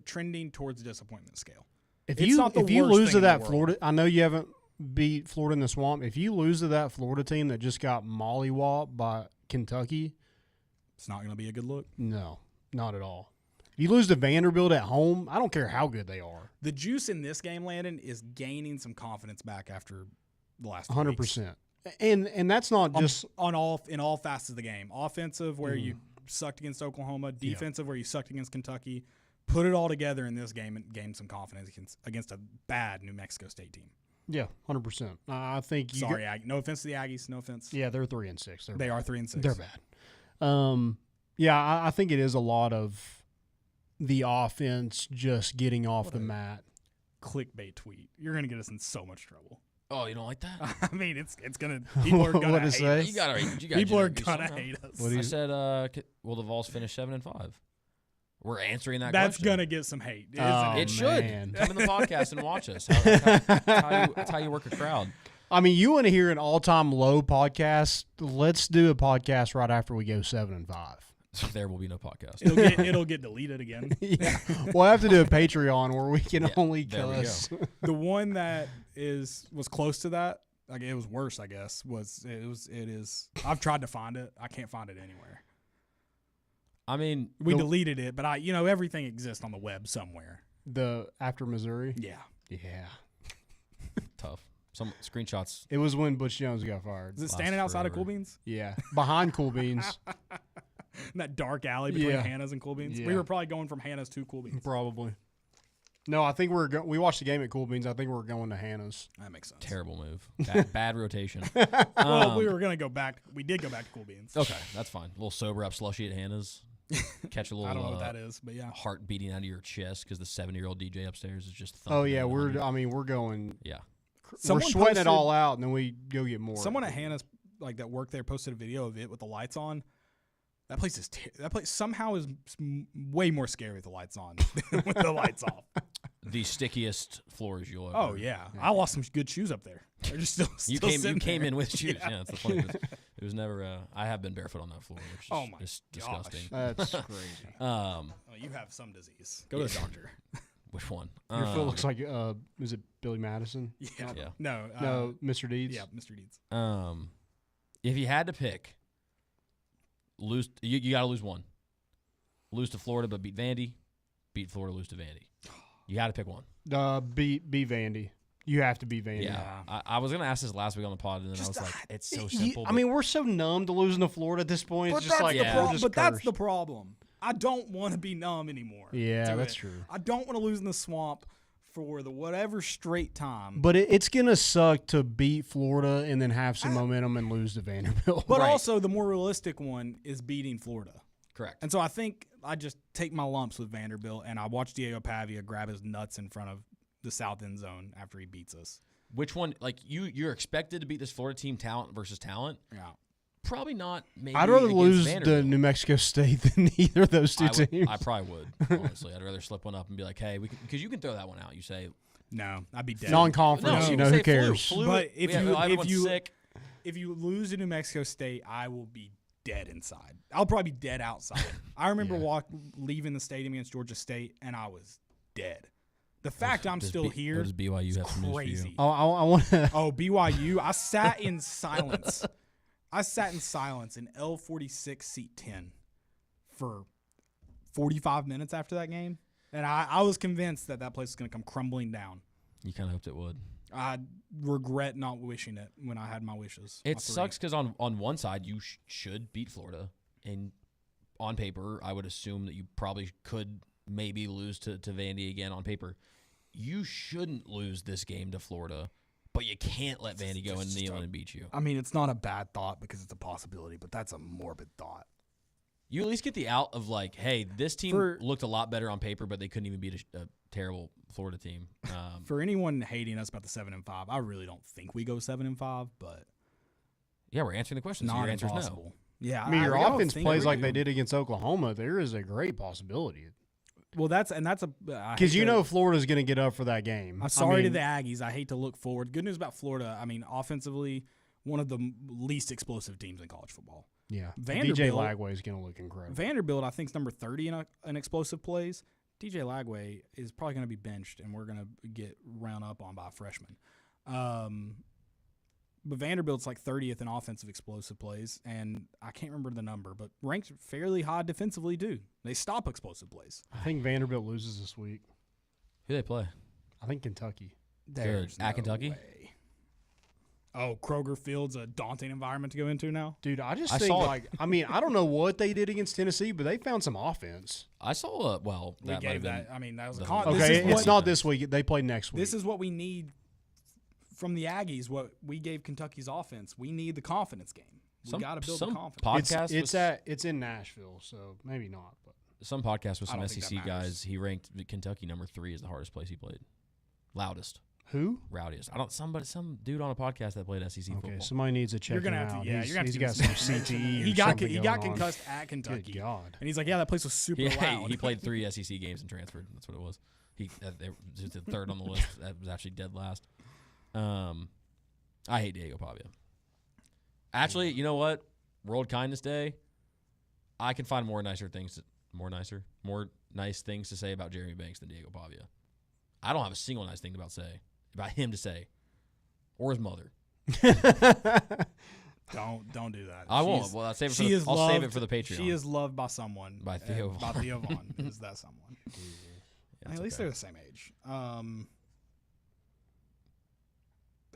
trending towards the disappointment scale. If you lose to that Florida, I know you haven't beat Florida in the Swamp. If you lose to that Florida team that just got mollywopped by Kentucky, it's not going to be a good look. No, not at all. If you lose to Vanderbilt at home, I don't care how good they are. The juice in this game, Landon, is gaining some confidence back after the last 100%. And that's not just in all facets of the game. Offensive, where you sucked against Oklahoma. Defensive, where you sucked against Kentucky. Put it all together in this game and gain some confidence against a bad New Mexico State team. Yeah, 100%. I think. No offense to the Aggies. No offense. Yeah, they're 3-6. They are 3-6. They're bad. Yeah, I think it is a lot of the offense just getting off the mat. Clickbait tweet. You're going to get us in so much trouble. Oh, you don't like that? I mean, it's gonna. People are gonna hate us. You gotta people are gonna hate us. I said, will the Vols finish 7-5? We're answering that That's question. going to get some hate, isn't it? It should. Come in the podcast and watch us. That's how you work a crowd. I mean, you want to hear an all-time low podcast? Let's do a podcast right after we go 7-5. There will be no podcast. It'll get deleted again. Yeah. We'll have to do a Patreon where we can only cuss. The one that was close to that, like it was worse, I guess, it is. I've tried to find it. I can't find it anywhere. I mean, we deleted it, but everything exists on the web somewhere. The after Missouri? Yeah. Yeah. Tough. Some screenshots. It was when Butch Jones got fired. Is it standing outside of Cool Beans? Yeah. Behind Cool Beans. In that dark alley between Hannah's and Cool Beans? Yeah. We were probably going from Hannah's to Cool Beans. Probably. No, I think we watched the game at Cool Beans. I think we're going to Hannah's. That makes sense. Terrible move. Bad rotation. Well, we were going to go back. We did go back to Cool Beans. Okay, that's fine. A little sober up slushy at Hannah's. Catch a little. I don't know what that is, but yeah. Heart beating out of your chest because the 70-year-old DJ upstairs is just thumping. Oh yeah, we're going. Yeah. we're sweating it all out, and then we go get more. Someone at Hannah's that worked there posted a video of it with the lights on. That place somehow is way more scary with the lights on than with the lights off. The stickiest floors you'll ever. Oh yeah, I lost some good shoes up there. They're just still you came in with shoes. Yeah, that's the funny. It was never. I have been barefoot on that floor, which is disgusting. That's crazy. You have some disease. Go to the doctor. Which one? Your foot looks like is it Billy Madison? Yeah. No, Mr. Deeds. Yeah, Mr. Deeds. If you had to pick, lose. You got to lose one. Lose to Florida, but beat Vandy. Beat Florida, lose to Vandy. You got to pick one. Beat Vandy. You have to beat Vandy. Yeah, I was gonna ask this last week on the pod, and then I was like, "It's so simple." I mean, we're so numb to losing to Florida at this point. But it's just like, that's the problem. I don't want to be numb anymore. Yeah, that's true. I don't want to lose in the swamp for the whatever straight time. But it's gonna suck to beat Florida and then have some momentum and lose to Vanderbilt. But also, the more realistic one is beating Florida. Correct. And so I think I just take my lumps with Vanderbilt, and I watch Diego Pavia grab his nuts in front of the south end zone after he beats us. Which one? Like you're expected to beat this Florida team, talent versus talent. Yeah. Probably not. Maybe I'd rather lose Vanderbilt. to New Mexico State than either of those two teams. I probably would. Honestly, I'd rather slip one up and be like, "Hey, because you can throw that one out." You say, "No, I'd be dead." Non-conference, who cares? Flu. But Sick. if you lose to New Mexico State, I will be dead inside. I'll probably be dead outside. I remember leaving the stadium against Georgia State, and I was dead. The fact I'm still here is BYU have some crazy. news for you. I want to. Oh, BYU! I sat in silence. I sat in silence in L46 seat 10 for 45 minutes after that game, and I was convinced that place was going to come crumbling down. You kind of hoped it would. I regret not wishing it when I had my wishes. It sucks because on one side you should beat Florida, and on paper I would assume that you probably could maybe lose to Vandy again on paper. You shouldn't lose this game to Florida, but you can't let Vandy go and kneel and beat you. I mean, it's not a bad thought because it's a possibility, but that's a morbid thought. You at least get the out of like, hey, this team looked a lot better on paper, but they couldn't even beat a terrible Florida team. For anyone hating us about the 7-5, I really don't think we go 7-5, but yeah, we're answering the question. So your answer is no. Yeah, I mean, your offense plays like they did against Oklahoma. There is a great possibility. Well, that's because Florida's going to get up for that game. I'm sorry to the Aggies. I hate to look forward. Good news about Florida. I mean, offensively, one of the least explosive teams in college football. Yeah, DJ Vanderbilt, Lagway is going to look incredible. Vanderbilt, I think, is number 30 in explosive plays. DJ Lagway is probably going to be benched, and we're going to get round up on by a freshman. But Vanderbilt's like 30th in offensive explosive plays, and I can't remember the number, but ranked fairly high defensively, too. They stop explosive plays. I think Vanderbilt loses this week. Who do they play? I think Kentucky. There's at Kentucky? Way. Oh, Kroger Field's a daunting environment to go into now? Dude, I don't know what they did against Tennessee, but they found some offense. I saw, we gave that. I mean, that was it's not this week. They play next week. This is what we need from the Aggies, what we gave Kentucky's offense. We need the confidence game. We got to build the confidence. It's in Nashville, so maybe not. But some podcast with some SEC guys, he ranked Kentucky number 3 as the hardest place he played. Loudest. Who? Rowdiest. Some dude on a podcast that played SEC football. Okay, somebody needs to check you're gonna him have out. To, yeah, he's got some CTE. He got concussed at Kentucky. Good God. And he's like, yeah, that place was super loud. He played 3 SEC games and transferred. That's what it was. He was the third on the list. That was actually dead last. I hate Diego Pavia. Actually, you know what? World Kindness Day. I can find more nice things to say about Jeremy Banks than Diego Pavia. I don't have a single nice thing about him to say, or his mother. Don't do that. I won't. Well, I'll save it for the Patreon. She is loved by someone. By Theo Vaughn. By Theo Vaughn. Is that someone? Yeah, at least they're the same age.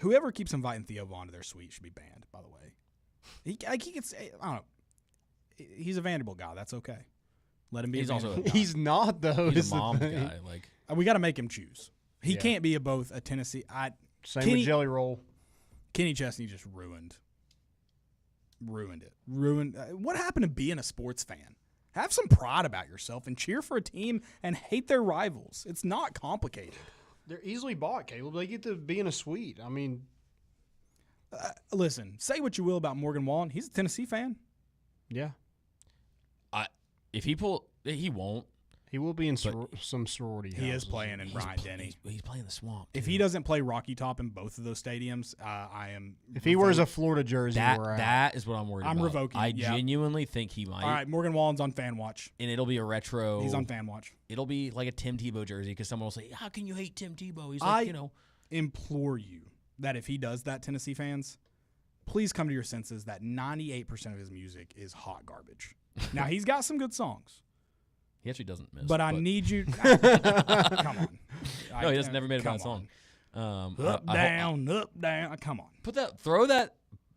Whoever keeps inviting Theo Vaughn to their suite should be banned, by the way. He gets, I don't know. He's a Vanderbilt guy. That's okay. Let him be. He's not, though. He's a mom guy. Like, we got to make him choose. He can't be both a Tennessee. Same with Jelly Roll. Kenny Chesney just ruined it. What happened to being a sports fan? Have some pride about yourself and cheer for a team and hate their rivals. It's not complicated. They're easily bought, Caleb. They get to be in a suite. I mean, Listen, say what you will about Morgan Wallen. He's a Tennessee fan. yeah. If he won't. He will be in some sorority He is houses. playing in Bryant-Denny. He's playing the Swamp. If he doesn't play Rocky Top in both of those stadiums, I am. If he wears a Florida jersey, that is what I'm worried about. I'm revoking. I genuinely think he might. All right, Morgan Wallen's on fan watch. And it'll be a retro. He's on fan watch. It'll be like a Tim Tebow jersey because someone will say, "How can you hate Tim Tebow?" He's like, implore you that if he does that, Tennessee fans, please come to your senses that 98% of his music is hot garbage. Now, he's got some good songs. He actually doesn't miss. But I need you. Come on. No, he has never made a bad song. Up, down. Come on. Throw that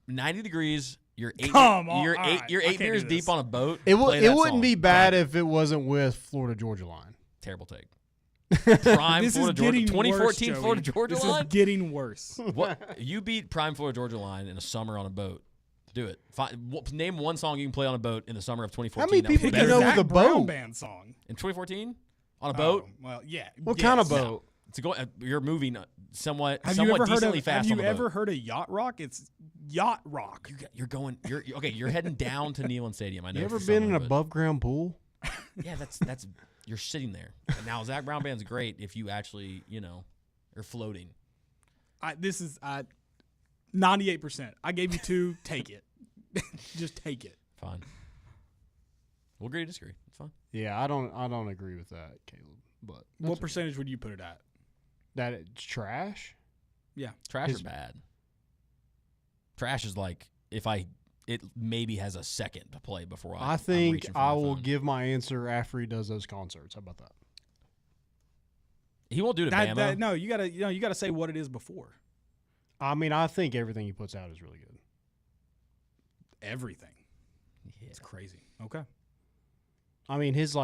90 degrees. You're eight. Come on. You're All eight. right. You're 8 beers deep on a boat. It play that wouldn't song. be bad if it wasn't with Florida Georgia line. Terrible take. Prime This Florida is Georgia. getting 2014 worse, Florida Joey. Georgia this line. Is getting worse. What you beat Prime Florida Georgia line in a summer on a boat? Do it. Name one song you can play on a boat in the summer of 2014. How many people do do you know with a Brown boat? Band song in 2014 on a boat? Well, yeah. What kind of boat? You're moving somewhat Have you ever decently heard fast. Have you on a ever boat. heard of yacht rock? It's yacht rock. You're going. You're okay. You're heading down to Neyland Stadium. I know. You ever for been in summer, an but- above ground pool? Yeah, that's. You're sitting there now. Zach Brown Band's great if you actually are floating. This is 98%. I gave you 2. Take it. Just take it. Fine. We'll agree to disagree. It's fine. Yeah, I don't agree with that, Caleb. But What percentage would you put it at? that it's trash? Yeah. Trash is bad. Trash is like it maybe has a second to play before I I'm think reaching for I my will phone. give my answer after he does those concerts. How about that? He won't do it at Bama. No, you gotta say what it is before. I mean, I think everything he puts out is really good. Everything. Yeah. It's crazy. Okay. I mean, his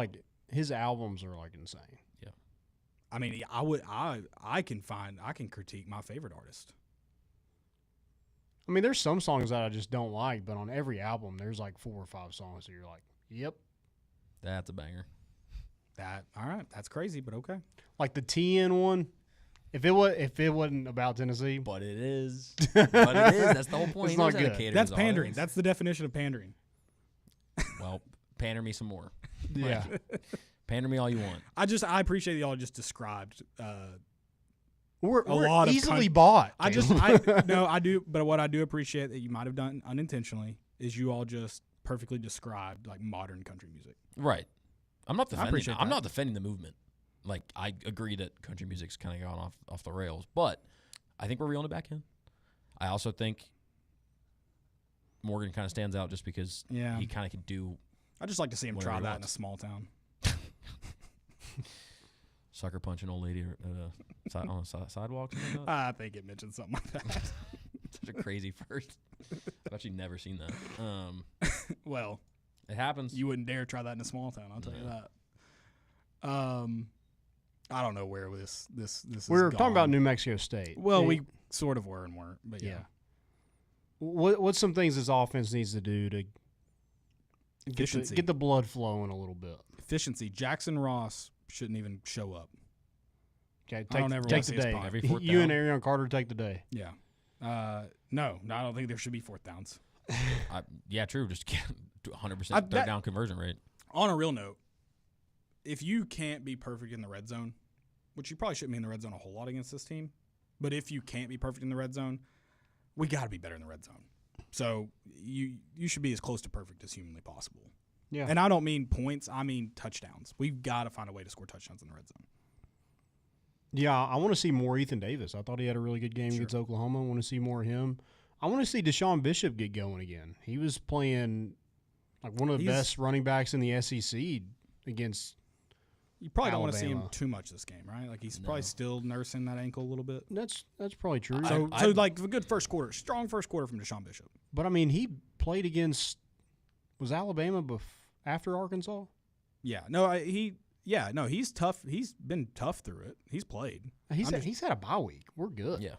albums are like insane. Yeah. I mean, I can critique my favorite artist. I mean, there's some songs that I just don't like, but on every album, there's like 4 or 5 songs that you're like, yep. That's a banger. All right, that's crazy, but okay. Like the TN one. If it wasn't about Tennessee, But it is. That's the whole point. It's He not knows how to good. cater That's his pandering. audience. That's the definition of pandering. Well, pander me some more. yeah. Pander me all you want. I appreciate that y'all just described. We're lot of easily con- bought. I Caleb. do, but what I do appreciate that you might have done unintentionally is you all just perfectly described like modern country music. Right. I'm not defending. appreciate I'm that. not defending the movement. Like I agree that country music's kind of gone off the rails, but I think we're reeling it back in. I also think Morgan kind of stands out just because he kind of can do I just like to see him Whatever try he that in a wants. small town. sucker punch an old lady on a sidewalk. Something like that. I think it mentioned something like that. Such a crazy first. I've actually never seen that. Well, It happens. you wouldn't dare try that in a small town. I'll tell you that. I don't know where this We're is talking about gone. New Mexico State. Well, Hey, we sort of were and weren't, but yeah. What's some things this offense needs to do to Efficiency. get the blood flowing a little bit? Efficiency. Jackson Ross shouldn't even show up. Okay, I don't ever take wanna the see his day. pop. Every fourth You and down. Arion Carter take the day. Yeah. No, I don't think there should be 4th downs. Yeah, true. Just get 100% that- third down conversion rate. On a real note, if you can't be perfect in the red zone, which you probably shouldn't be in the red zone a whole lot against this team, but if you can't be perfect in the red zone, we got to be better in the red zone. So you should be as close to perfect as humanly possible. Yeah. And I don't mean points, I mean touchdowns. We've got to find a way to score touchdowns in the red zone. Yeah, I want to see more Ethan Davis. I thought he had a really good game Sure. against Oklahoma. I want to see more of him. I want to see Deshaun Bishop get going again. He was playing like one of the best running backs in the SEC against You probably don't want to see him Alabama. too much this game, right? Like he's probably still nursing that ankle a little bit. That's probably true. So like a good first quarter, strong first quarter from Deshaun Bishop. But I mean, he played against Alabama after Arkansas? Yeah, he's tough. He's been tough through it. He's played. He's had a bye week. We're good. Yeah.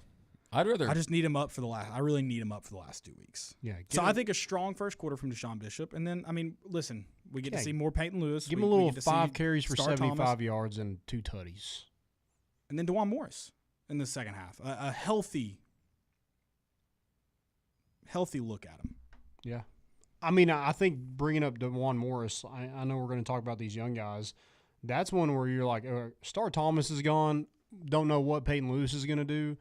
I'd rather. I just need him up for the last. I really need him up for the last 2 weeks. Yeah. So I think a strong first quarter from Deshaun Bishop, and then listen, we get to see more Peyton Lewis. Give him We a little get to see 5 carries for Star 75 Thomas. yards and 2 tutties. And then DeJuan Morris in the second half. A healthy look at him. Yeah. I mean, I think bringing up DeJuan Morris, I know we're going to talk about these young guys. That's one where you're like, Star Thomas is gone. Don't know what Peyton Lewis is going to do.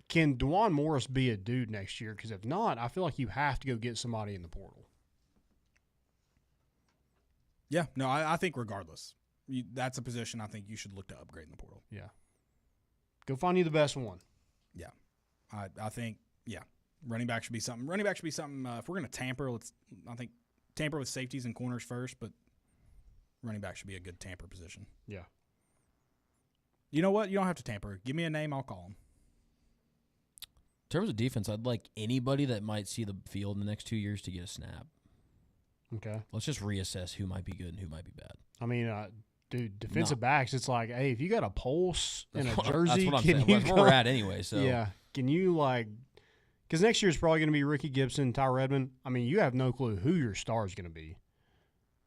Can DeJuan Morris be a dude next year? Because if not, I feel like you have to go get somebody in the portal. Yeah, no, I think regardless. That's a position I think you should look to upgrade in the portal. Yeah. Go find you the best one. Yeah. I think, yeah, running back should be something. Running back should be something, if we're going to tamper, I think tamper with safeties and corners first, but running back should be a good tamper position. Yeah. You know what? You don't have to tamper. Give me a name, I'll call him. In terms of defense, I'd like anybody that might see the field in the next 2 years to get a snap. Okay. Let's just reassess who might be good and who might be bad. I mean, dude, defensive backs, it's like, hey, if you got a pulse and a jersey, that's what I'm can saying. you That's where we're at anyway. So yeah, can you because next year is probably going to be Ricky Gibson, Ty Redmond. I mean, you have no clue who your star is going to be.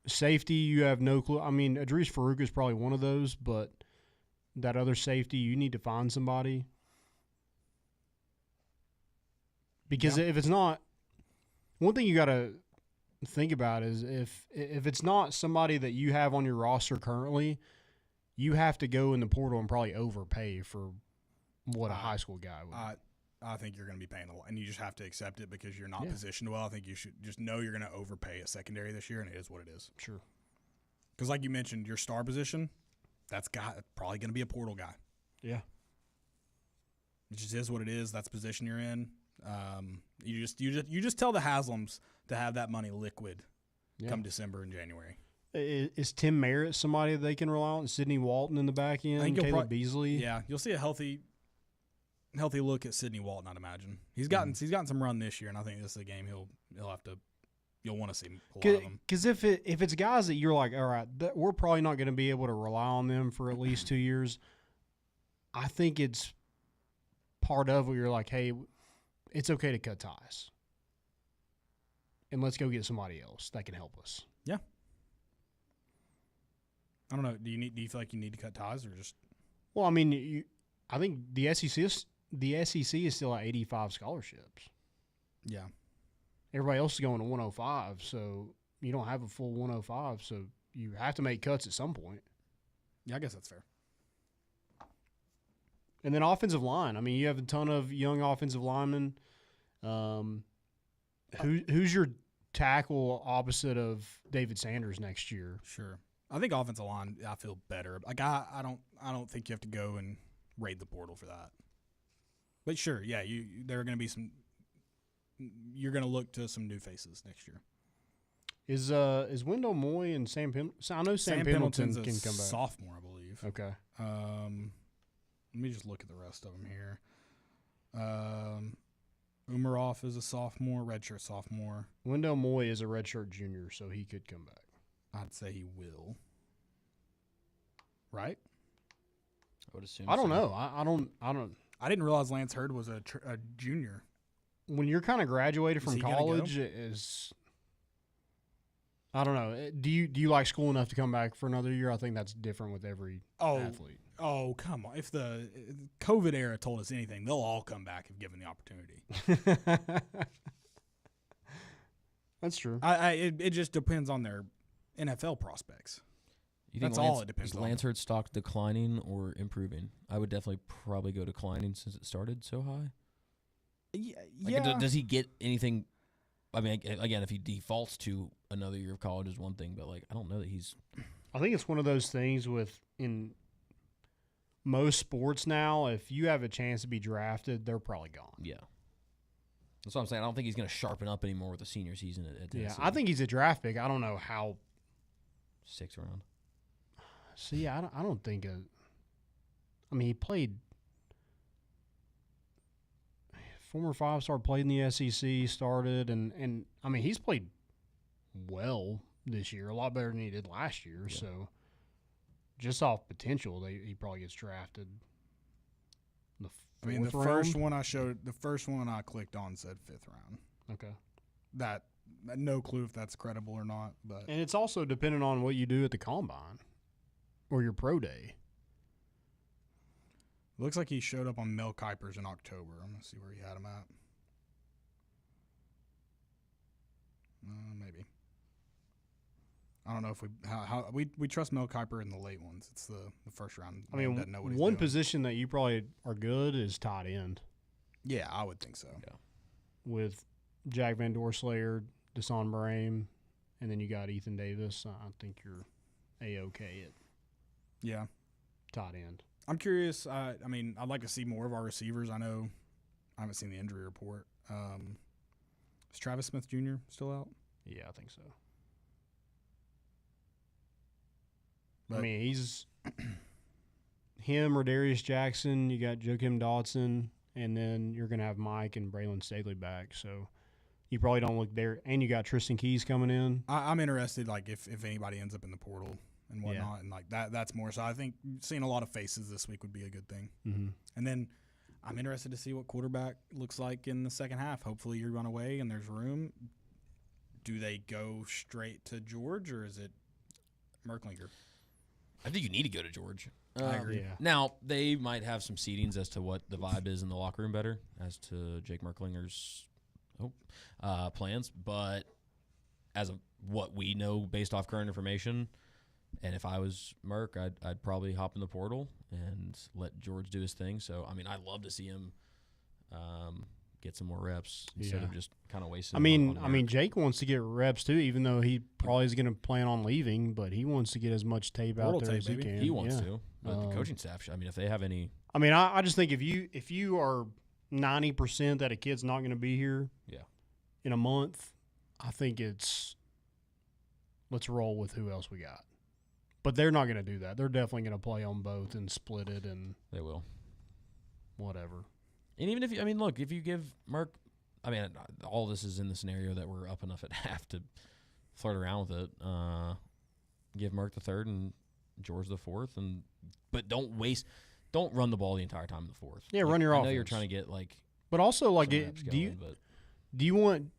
Safety, you have no clue. I mean, Idris Farouk is probably one of those, but that other safety, you need to find somebody. Because if it's not, one thing you got to think about is if it's not somebody that you have on your roster currently, you have to go in the portal and probably overpay for what a high school guy would. I think you're going to be paying a lot, and you just have to accept it because you're not positioned well. I think you should just know you're going to overpay a secondary this year, and it is what it is. Sure. Because like you mentioned, your star position, that's probably going to be a portal guy. Yeah. It just is what it is. That's the position you're in. You just tell the Haslams to have that money liquid come December and January. Is Tim Merritt somebody they can rely on? Sidney Walton in the back end? Caleb Beasley? Yeah, you'll see a healthy look at Sidney Walton, I'd imagine. He's gotten some run this year, and I think this is a game you'll want to see a lot of them. Because if it's guys that you're like, all right, we're probably not going to be able to rely on them for at least 2 years, I think it's part of what you're like, hey, it's okay to cut ties. And let's go get somebody else that can help us. Yeah. I don't know. Do you feel like you need to cut ties or just? Well, I mean, I think the SEC is still at 85 scholarships. Yeah. Everybody else is going to 105, so you don't have a full 105, so you have to make cuts at some point. Yeah, I guess that's fair. And then offensive line. I mean, you have a ton of young offensive linemen. Who's your tackle opposite of David Sanders next year? Sure. I think offensive line, I feel better. Like I don't think you have to go and raid the portal for that. But sure, yeah, there are going to be some. You're going to look to some new faces next year. Is Wendell Moy and Sam Pendleton? I know Sam Pendleton can come back. Sophomore, I believe. Okay. Let me just look at the rest of them here. Umarov is a sophomore, redshirt sophomore. Wendell Moy is a redshirt junior, so he could come back. I'd say he will. Right? I would assume. I don't know. I don't. I didn't realize Lance Hurd was a junior. When you're kind of graduated from college, I don't know. Do you like school enough to come back for another year? I think that's different with every athlete. Oh, come on. If the COVID era told us anything, they'll all come back if given the opportunity. That's true. It just depends on their NFL prospects. That's all it depends on. Is Lance Hurd's stock declining or improving? I would definitely probably go declining since it started so high. Yeah. Does he get anything? I mean, again, if he defaults to another year of college is one thing, but I don't know that he's. I think it's one of those things in most sports now. If you have a chance to be drafted, they're probably gone. Yeah, that's what I'm saying. I don't think he's going to sharpen up anymore with the senior season at Tennessee. Yeah, I think he's a draft pick. I don't know how. 6th round. See, I don't think I mean, he played. Former 5-star, played in the SEC, started, and I mean, he's played well this year, a lot better than he did last year. Yeah. So, just off potential, he probably gets drafted. The first one I clicked on said 5th round. Okay. That no clue if that's credible or not, but and it's also dependent on what you do at the combine or your pro day. Looks like he showed up on Mel Kiper's in October. I'm going to see where he had him at. Maybe. I don't know if we trust Mel Kiper in the late ones. It's the first round. I mean, doesn't know what he's one doing. position that you probably are good is tight end. Yeah, I would think so. Yeah. With Jack Van Doorslayer, Deshaun Brame, and then you got Ethan Davis. I think you're A-okay at tight end. I'm curious. I mean, I'd like to see more of our receivers. I know I haven't seen the injury report. Is Travis Smith Jr. still out? Yeah, I think so. But I mean, he's him, Rodarius Jackson. You got Joakim Dotson, and then you're going to have Mike and Braylon Staley back. So you probably don't look there. And you got Tristan Keys coming in. I'm interested, like, if anybody ends up in the portal and whatnot, and like that's more. So I think seeing a lot of faces this week would be a good thing. Mm-hmm. And then I'm interested to see what quarterback looks like in the second half. Hopefully you run away and there's room. Do they go straight to George, or is it Merklinger? I think you need to go to George. I agree. Yeah. Now, they might have some seedings as to what the vibe is in the locker room better as to Jake Merklinger's plans. But as of what we know based off current information, and if I was Merk, I'd probably hop in the portal and let George do his thing. So, I mean, I'd love to see him get some more reps instead of just kind of wasting. I mean, Jake wants to get reps too, even though he probably is going to plan on leaving. But he wants to get as much tape out there as he can. He wants to, but the coaching staff. I mean, if they have any, I mean, I just think if you are 90% that a kid's not going to be here, in a month, I think it's let's roll with who else we got. But they're not going to do that. They're definitely going to play on both and split it and they will. Whatever. And even if you, I mean, look, if you give Merk, I mean, all this is in the scenario that we're up enough at half to flirt around with it. Give Merk the third and George the fourth, but don't run the ball the entire time in the fourth. Yeah, run your offense. I know you're trying to get but also like, do you want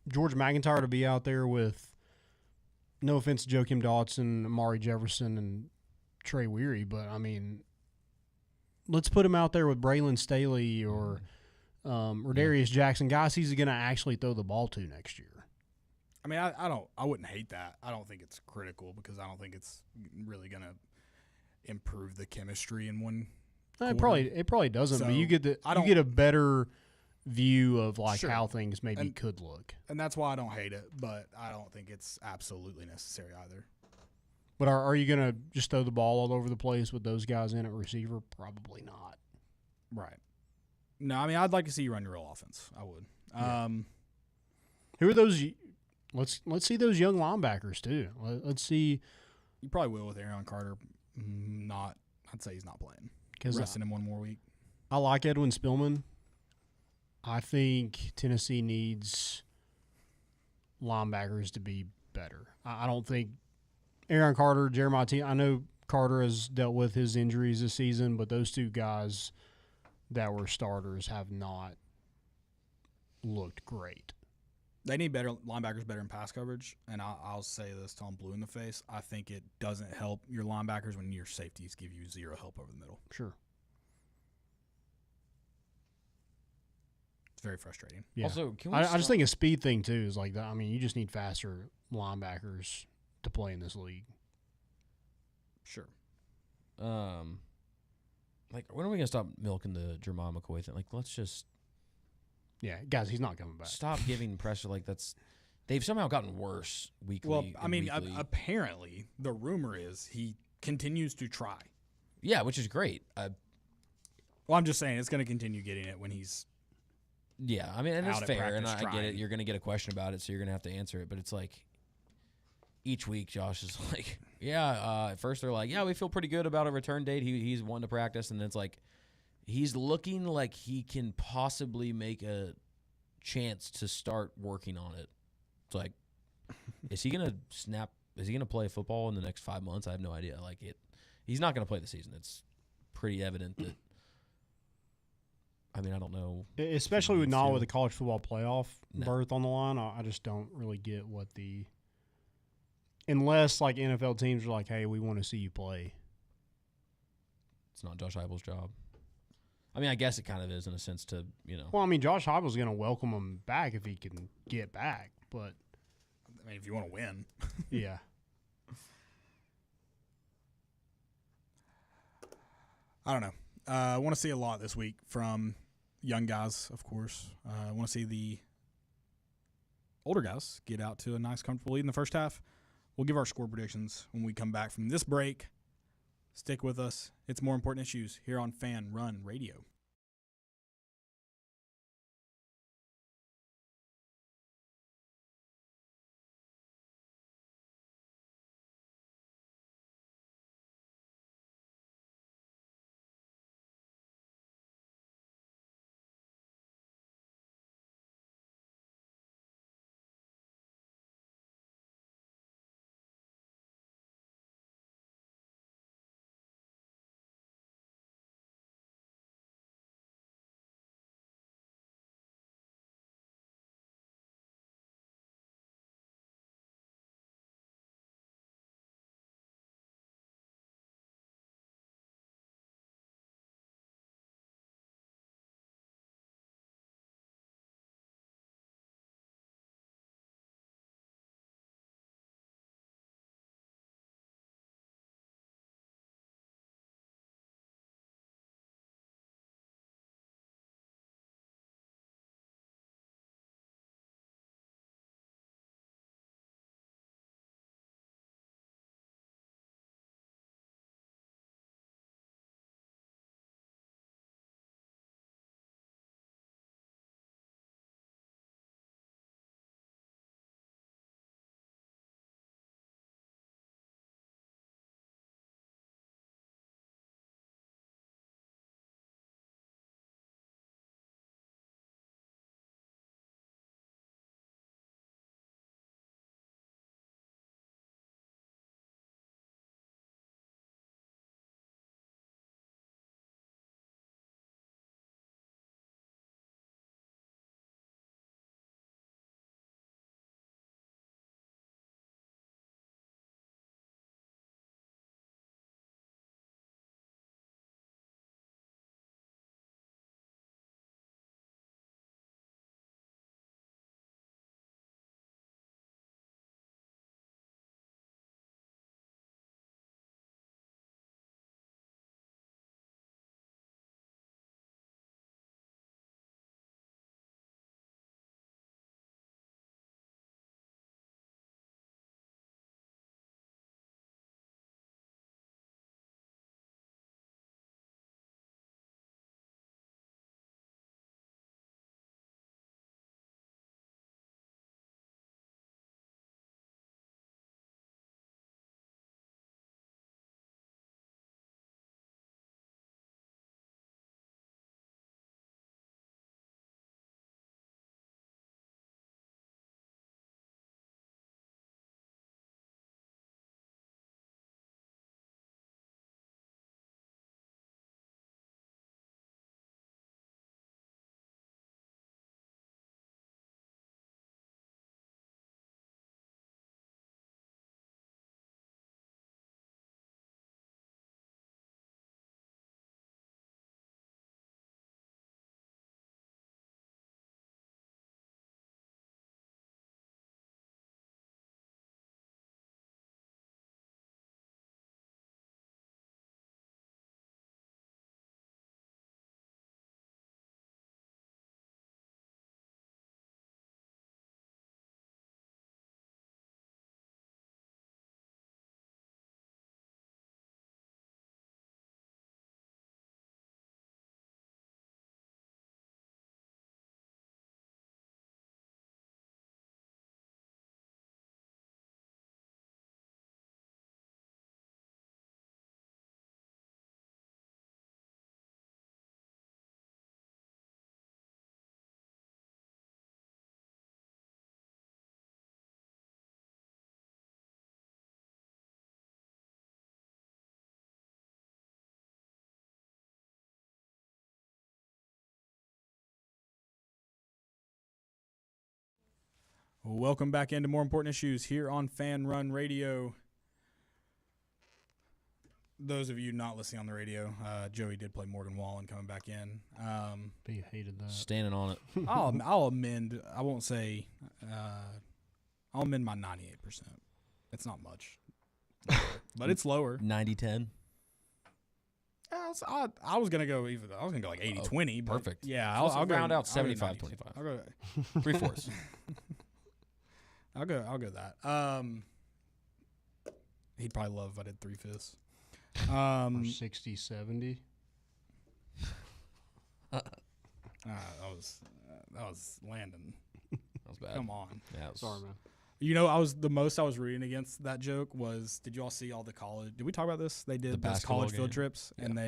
George McIntyre to be out there with? No offense to Joakim Dotson, Amari Jefferson, and Trey Weary, but, I mean, let's put him out there with Braylon Staley or Rodarius Jackson, guys he's going to actually throw the ball to next year. I mean, I wouldn't hate that. I don't think it's critical because I don't think it's really going to improve the chemistry in one quarter. It probably doesn't, So, but you get a better view of how things maybe could look. And that's why I don't hate it, but I don't think it's absolutely necessary either. But are you going to just throw the ball all over the place with those guys in at receiver? Probably not. Right. No, I mean, I'd like to see you run your real offense. I would. Yeah. Who are those? Let's see those young linebackers too. Let's see. You probably will with Aaron Carter. I'd say he's not playing. Resting him one more week. I like Edwin Spillman. I think Tennessee needs linebackers to be better. I don't think Aaron Carter, Jeremiah T. I know Carter has dealt with his injuries this season, but those two guys that were starters have not looked great. They need better linebackers, better in pass coverage. And I'll say this till I'm blue in the face. I think it doesn't help your linebackers when your safeties give you zero help over the middle. Sure. It's very frustrating. Yeah. Also, I just think a speed thing too is like that. I mean, you just need faster linebackers to play in this league. Sure. Like, when are we gonna stop milking the Jermon McCoy thing? Like, let's just guys, he's not coming back. stop giving pressure. Like, they've somehow gotten worse weekly. Well, I mean, apparently the rumor is he continues to try. Yeah, which is great. Well, I'm just saying it's going to continue getting it when he's. Yeah, I mean, and out it's at fair, and practice I get it. trying. You're going to get a question about it, so you're going to have to answer it. But it's like each week, Josh is like, at first they're like, we feel pretty good about a return date. He's wanting to practice, and then it's like he's looking like he can possibly make a chance to start working on it. It's like, is he going to snap? Is he going to play football in the next 5 months? I have no idea. Like he's not going to play the season. It's pretty evident that. I mean, I don't know. Especially with the college football playoff berth on the line, I just don't really get what unless like NFL teams are like, hey, we want to see you play. It's not Josh Heupel's job. I mean, I guess it kind of is in a sense to, Well, I mean, Josh Heupel's going to welcome him back if he can get back, but I mean, if you want to win. yeah. I don't know. I want to see a lot this week from young guys, of course. I want to see the older guys get out to a nice, comfortable lead in the first half. We'll give our score predictions when we come back from this break. Stick with us. It's More Important Issues here on Fan Run Radio. Welcome back into More Important Issues here on Fan Run Radio. those of you not listening on the radio, Joey did play Morgan Wallen coming back in. But you hated that. Standing on it. I'll amend. I won't say. I'll amend my 98%. It's not much, but it's lower. 90-10. I was gonna go even. I was gonna go like 80-20. Perfect. Yeah, So I'll round go, out 75-25. I'll go 3/4. I'll go that. He'd probably love if I did 3/5. Or 60-70. That was Landon. That was bad. Come on. Yeah, Sorry, man. You know, I was rooting against that joke was, did you all see all the college? Did we talk about this? They did those college field trips, and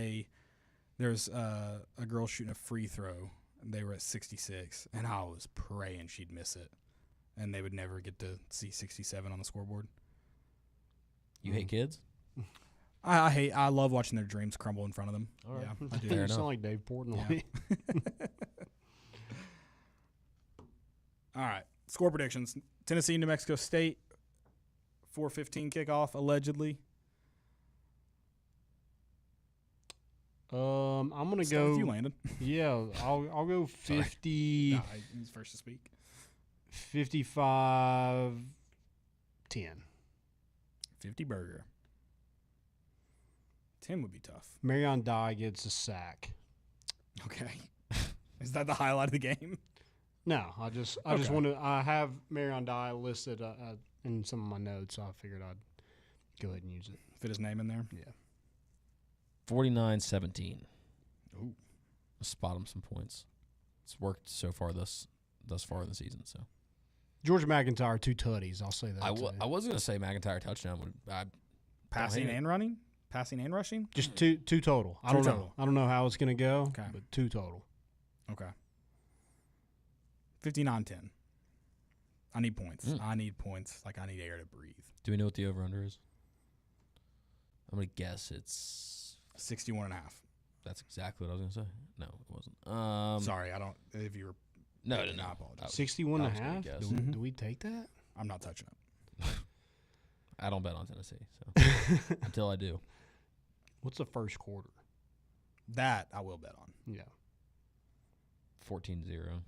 there's a girl shooting a free throw, and they were at 66, and I was praying she'd miss it, and they would never get to see 67 on the scoreboard. You hate kids? I love watching their dreams crumble in front of them. All right. Yeah, I do. You sound like Dave Portnoy. Yeah. All right. Score predictions. Tennessee, New Mexico State, 4:15 kickoff, allegedly. I'm gonna Start go. with you, Landon. Yeah, I'll go 50. No, he's first to speak. 55-10. 50 burger. 10 would be tough. Marion Dye gets a sack. Okay. Is that the highlight of the game? No, I just want to. I have Marion Dye listed in some of my notes, so I figured I'd go ahead and use it. Fit his name in there? Yeah. 49-17. Ooh. Spot him some points. It's worked so far thus far in the season. So George McIntyre, 2 tutties. I'll say that. I was going to say McIntyre touchdown. Passing and running? Passing and rushing? Just two total. I don't know. Total. I don't know how it's going to go, Okay. but 2 total. Okay. 59-10. I need points. I need points. Like I need air to breathe. Do we know what the over-under is? I'm going to guess it's 61.5. That's exactly what I was going to say. No, it wasn't. Sorry, I don't. If you were. No, I no. apologize. 61 I and was a gonna half? guess. Do we take that? I'm not touching it. I don't bet on Tennessee, so until I do. What's the first quarter? That I will bet on. Yeah. 14-0.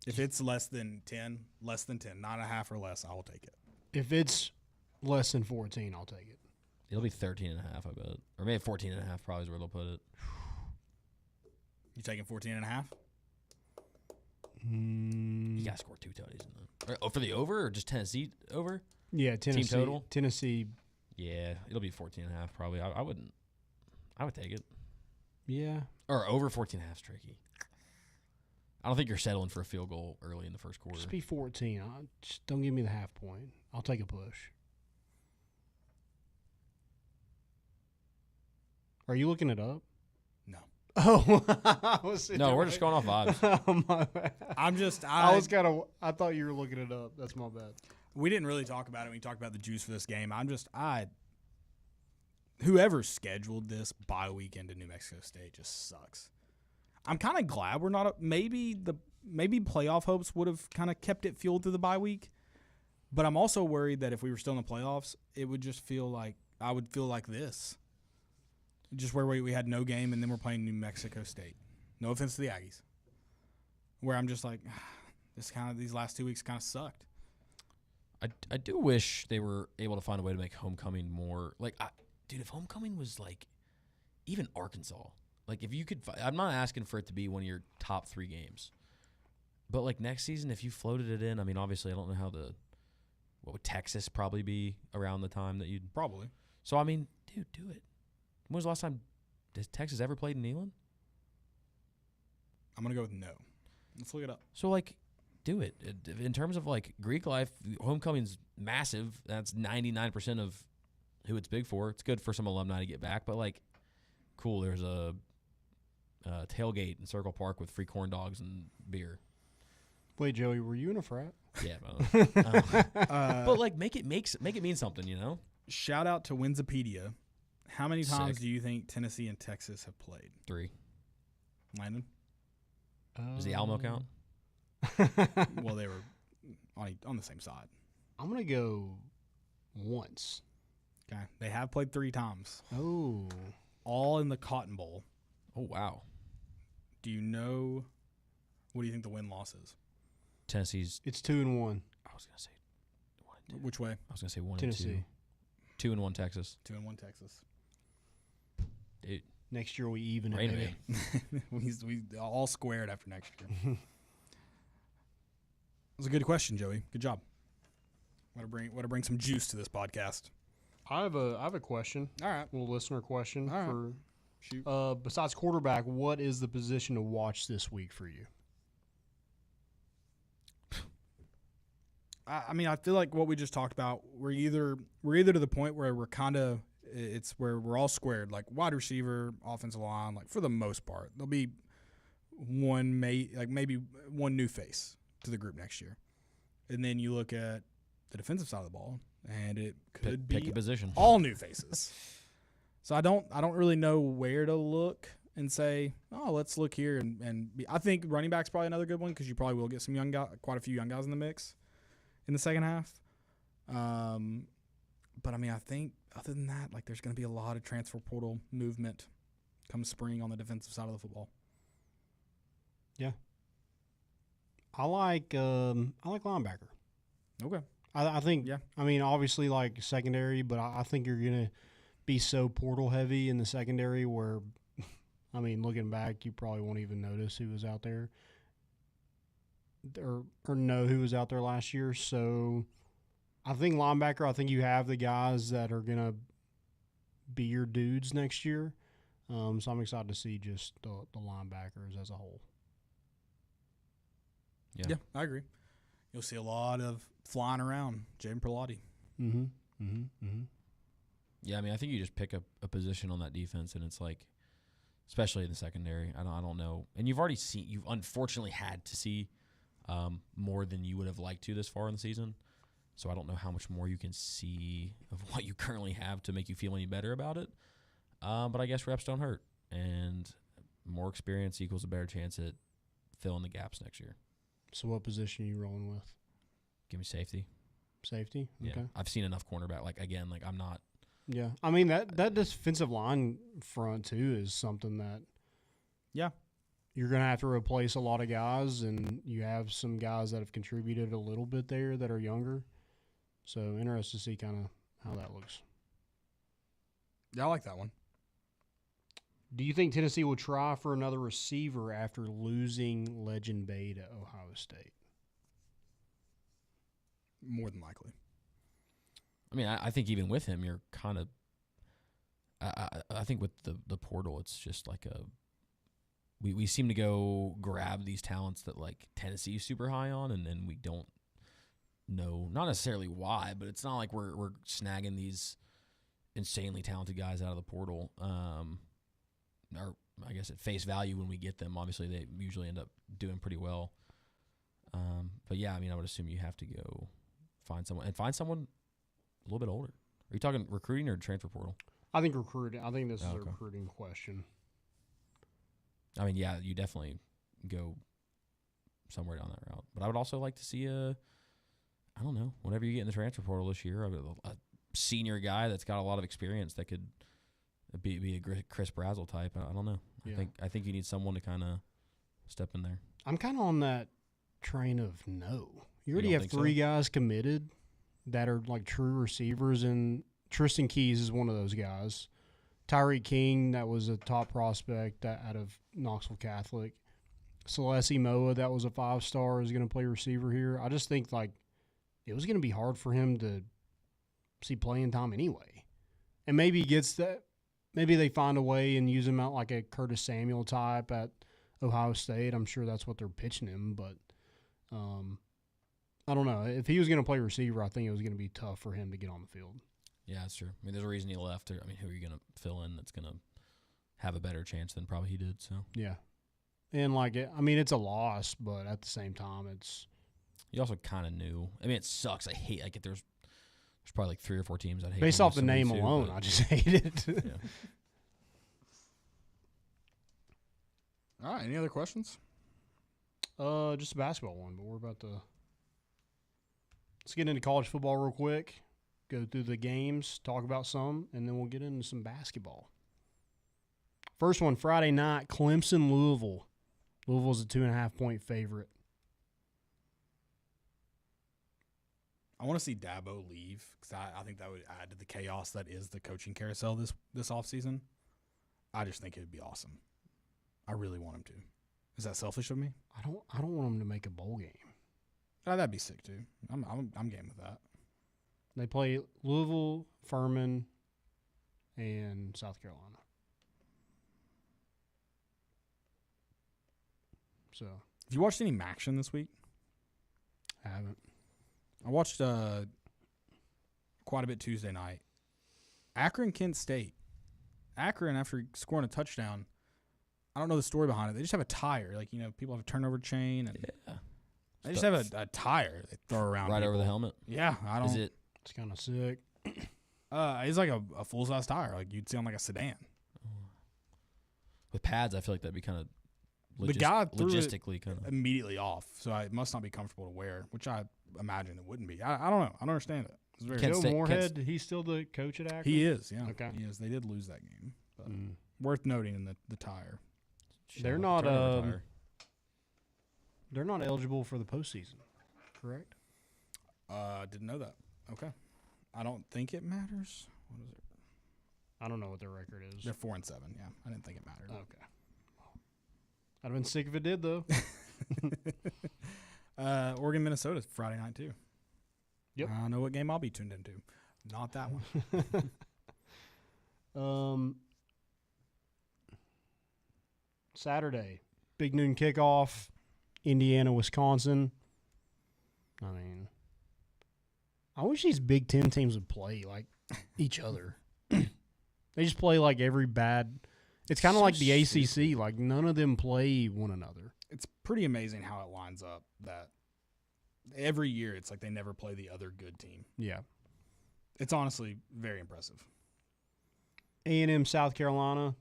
If it's less than 10, 9.5 or less, I will take it. If it's less than 14, I'll take it. It'll be 13.5, I bet. Or maybe 14.5 probably is where they'll put it. You taking 14.5? You got to score 2 tutties in that. Oh, for the over or just Tennessee over? Yeah, Tennessee. Team total? Tennessee. Yeah, it'll be 14.5 probably. I would take it. Yeah. Or over 14.5 is tricky. I don't think you're settling for a field goal early in the first quarter. Just be 14. Just don't give me the half point. I'll take a push. Are you looking it up? No. Oh, No, we're just going off vibes. Oh, my bad. I thought you were looking it up. That's my bad. We didn't really talk about it when we talked about the juice for this game. Whoever scheduled this bye weekend in New Mexico State just sucks. I'm kind of glad we're not. Maybe playoff hopes would have kind of kept it fueled through the bye week, but I'm also worried that if we were still in the playoffs, it would just feel like I would feel like this, just where we had no game and then we're playing New Mexico State. No offense to the Aggies, where I'm just like, these last 2 weeks kind of sucked. I do wish they were able to find a way to make homecoming more like, dude. If homecoming was like even Arkansas. Like, if you could – I'm not asking for it to be one of your top 3 games. But, like, next season, if you floated it in, I mean, obviously, I don't know what would Texas probably be around the time that you'd – Probably. So, I mean, dude, do it. When was the last time Texas ever played in Neyland? I'm going to go with no. Let's look it up. So, like, do it. In terms of, like, Greek life, homecoming's massive. That's 99% of who it's big for. It's good for some alumni to get back. But, like, cool, there's a tailgate in Circle Park with free corn dogs and beer. Wait, Joey, were you in a frat? Yeah, but like make it mean something, you know. Shout out to Winsipedia. How many times Sick. do you think Tennessee and Texas have played? 3. Landon? Does the Alamo count? Well, they were on the same side. I'm gonna go once. Okay. They have played 3 times. Oh. All in the Cotton Bowl. Oh, wow. Do you know what do you think the win-loss is? Tennessee's. It's 2-1. I was going to say 1 and 2. Which way? I was going to say 1 Tennessee. and 2. 2-1 Texas. 2-1 Texas. Dude. Next year we even it. Rain baby. we all squared after next year. It was a good question, Joey. Good job. Want to bring some juice to this podcast. I have a question. All right. A little listener question All right. for Shoot. besides quarterback, what is the position to watch this week for you? I mean, I feel like what we just talked about, we're either to the point where it's where we're all squared, like wide receiver, offensive line, like for the most part. There'll be maybe one new face to the group next year. And then you look at the defensive side of the ball, and it could Pick be a position. all new faces. So I don't really know where to look and say, oh, let's look here I think running back's probably another good one because you probably will get some quite a few young guys in the mix in the second half. But I mean, I think other than that, like there's going to be a lot of transfer portal movement come spring on the defensive side of the football. Yeah. I like linebacker. Okay. I think, Yeah. I mean, obviously like secondary, but I think you're going to be so portal heavy in the secondary where, I mean, looking back, you probably won't even notice who was out there or know who was out there last year. So I think linebacker, I think you have the guys that are going to be your dudes next year. So I'm excited to see just the linebackers as a whole. Yeah, I agree. You'll see a lot of flying around Jaden Perlotti. Mm-hmm. Mm-hmm. Mm-hmm. Yeah, I mean, I think you just pick a position on that defense, and it's like, especially in the secondary. I don't know, and you've unfortunately had to see more than you would have liked to this far in the season. So I don't know how much more you can see of what you currently have to make you feel any better about it. But I guess reps don't hurt, and more experience equals a better chance at filling the gaps next year. So what position are you rolling with? Give me safety. Safety? Yeah, Okay. I've seen enough cornerback. I'm not. Yeah. I mean, that defensive line front, too, is something that Yeah. you're going to have to replace a lot of guys, and you have some guys that have contributed a little bit there that are younger. So interested to see kind of how that looks. Yeah, I like that one. Do you think Tennessee will try for another receiver after losing Legend Bay to Ohio State? More than likely. I mean, I think even with him, you're kind of. I think with the portal, it's just like we seem to go grab these talents that like Tennessee is super high on, and we don't know, not necessarily why, but it's not like we're snagging these insanely talented guys out of the portal. Or I guess at face value when we get them, obviously they usually end up doing pretty well. But yeah, I mean, I would assume you have to go find someone a little bit older. Are you talking recruiting or transfer portal? I think recruiting. I think this is a Okay. recruiting question. I mean, yeah, you definitely go somewhere down that route. But I would also like to see I don't know, whenever you get in the transfer portal this year, a senior guy that's got a lot of experience that could be a Chris Brazzell type. I don't know. Yeah. I think you need someone to kind of step in there. I'm kind of on that train of no. You already don't have think 3 so? guys committed that are like true receivers, and Tristan Keys is one of those guys. Tyreek King, that was a top prospect out of Knoxville Catholic. Celeste Moa, that was a 5-star, is going to play receiver here. I just think like it was going to be hard for him to see playing time anyway. And maybe he gets that. Maybe they find a way and use him out like a Curtis Samuel type at Ohio State. I'm sure that's what they're pitching him, but I don't know. If he was going to play receiver, I think it was going to be tough for him to get on the field. Yeah, that's true. I mean, there's a reason he left. I mean, who are you going to fill in that's going to have a better chance than probably he did? So Yeah. And like, I mean, it's a loss, but at the same time, it's. you also kind of knew. I mean, it sucks. I hate like if there's probably like 3 or 4 teams I'd hate. Based to off lose the name somebody to, alone, but- I just hate it. Yeah. All right. Any other questions? Just a basketball one, but we're about to. Let's get into college football real quick. go through the games, talk about some, and then we'll get into some basketball. First one, Friday night, Clemson, Louisville. Louisville's a 2.5-point favorite. I want to see Dabo leave because I think that would add to the chaos that is the coaching carousel this offseason. I just think it would be awesome. I really want him to. Is that selfish of me? I don't want them to make a bowl game. Oh, that'd be sick too. I'm game with that. They play Louisville, Furman, and South Carolina. So, have you watched any Maction this week? I haven't. I watched quite a bit Tuesday night. Akron, Kent State. Akron, after scoring a touchdown, I don't know the story behind it. They just have a tire. Like, people have a turnover chain. And they just have a tire they throw around. Right people. over the helmet? Yeah. I don't. Is it? It's kind of sick. It's like a full-size tire. Like you'd see on like a sedan. With pads, I feel like that'd be kind of the guy threw logistically it kind of immediately off, so it must not be comfortable to wear, which I imagine it wouldn't be. I don't know. I don't understand it. It's very Kent Joe State- Moorhead, he's still the coach at Akron? He is, yeah. Okay. He is. They did lose that game. But worth noting in the tire. They're not they're not eligible for the postseason, correct? Didn't know that. Okay. I don't think it matters. What is it? I don't know what their record is. They're 4-7. Yeah, I didn't think it mattered. Okay. I'd have been sick if it did, though. Oregon, Minnesota, Friday night too. Yep. I know what game I'll be tuned into. Not that one. Saturday, big noon kickoff, Indiana, Wisconsin. I mean, I wish these Big Ten teams would play like each other. They just play like every bad. It's kind of like the ACC. Like none of them play one another. It's pretty amazing how it lines up that every year it's like they never play the other good team. Yeah. It's honestly very impressive. A&M, South Carolina.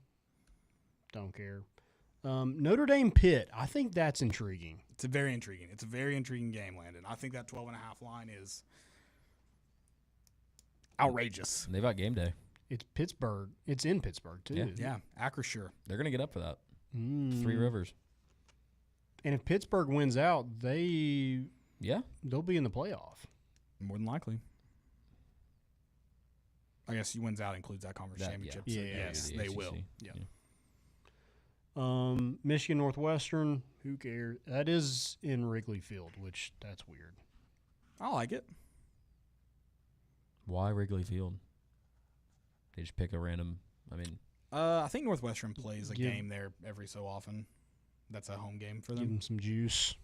Don't care. Notre Dame, Pitt. I think that's intriguing. It's a very intriguing game, Landon. I think that 12.5 line is outrageous. They've got game day. It's Pittsburgh. It's in Pittsburgh, too. Yeah, Acrisure. They're going to get up for that. 3 Rivers. And if Pittsburgh wins out, they'll be in the playoff. More than likely. I guess wins out includes that conference championship. Yeah. So yes, the they ACC. will. Yeah. Michigan Northwestern, who cares? That is in Wrigley Field, which that's weird. I like it. Why Wrigley Field? They just pick a random. I think Northwestern plays a game there every so often. That's a home game for them. Give them some juice.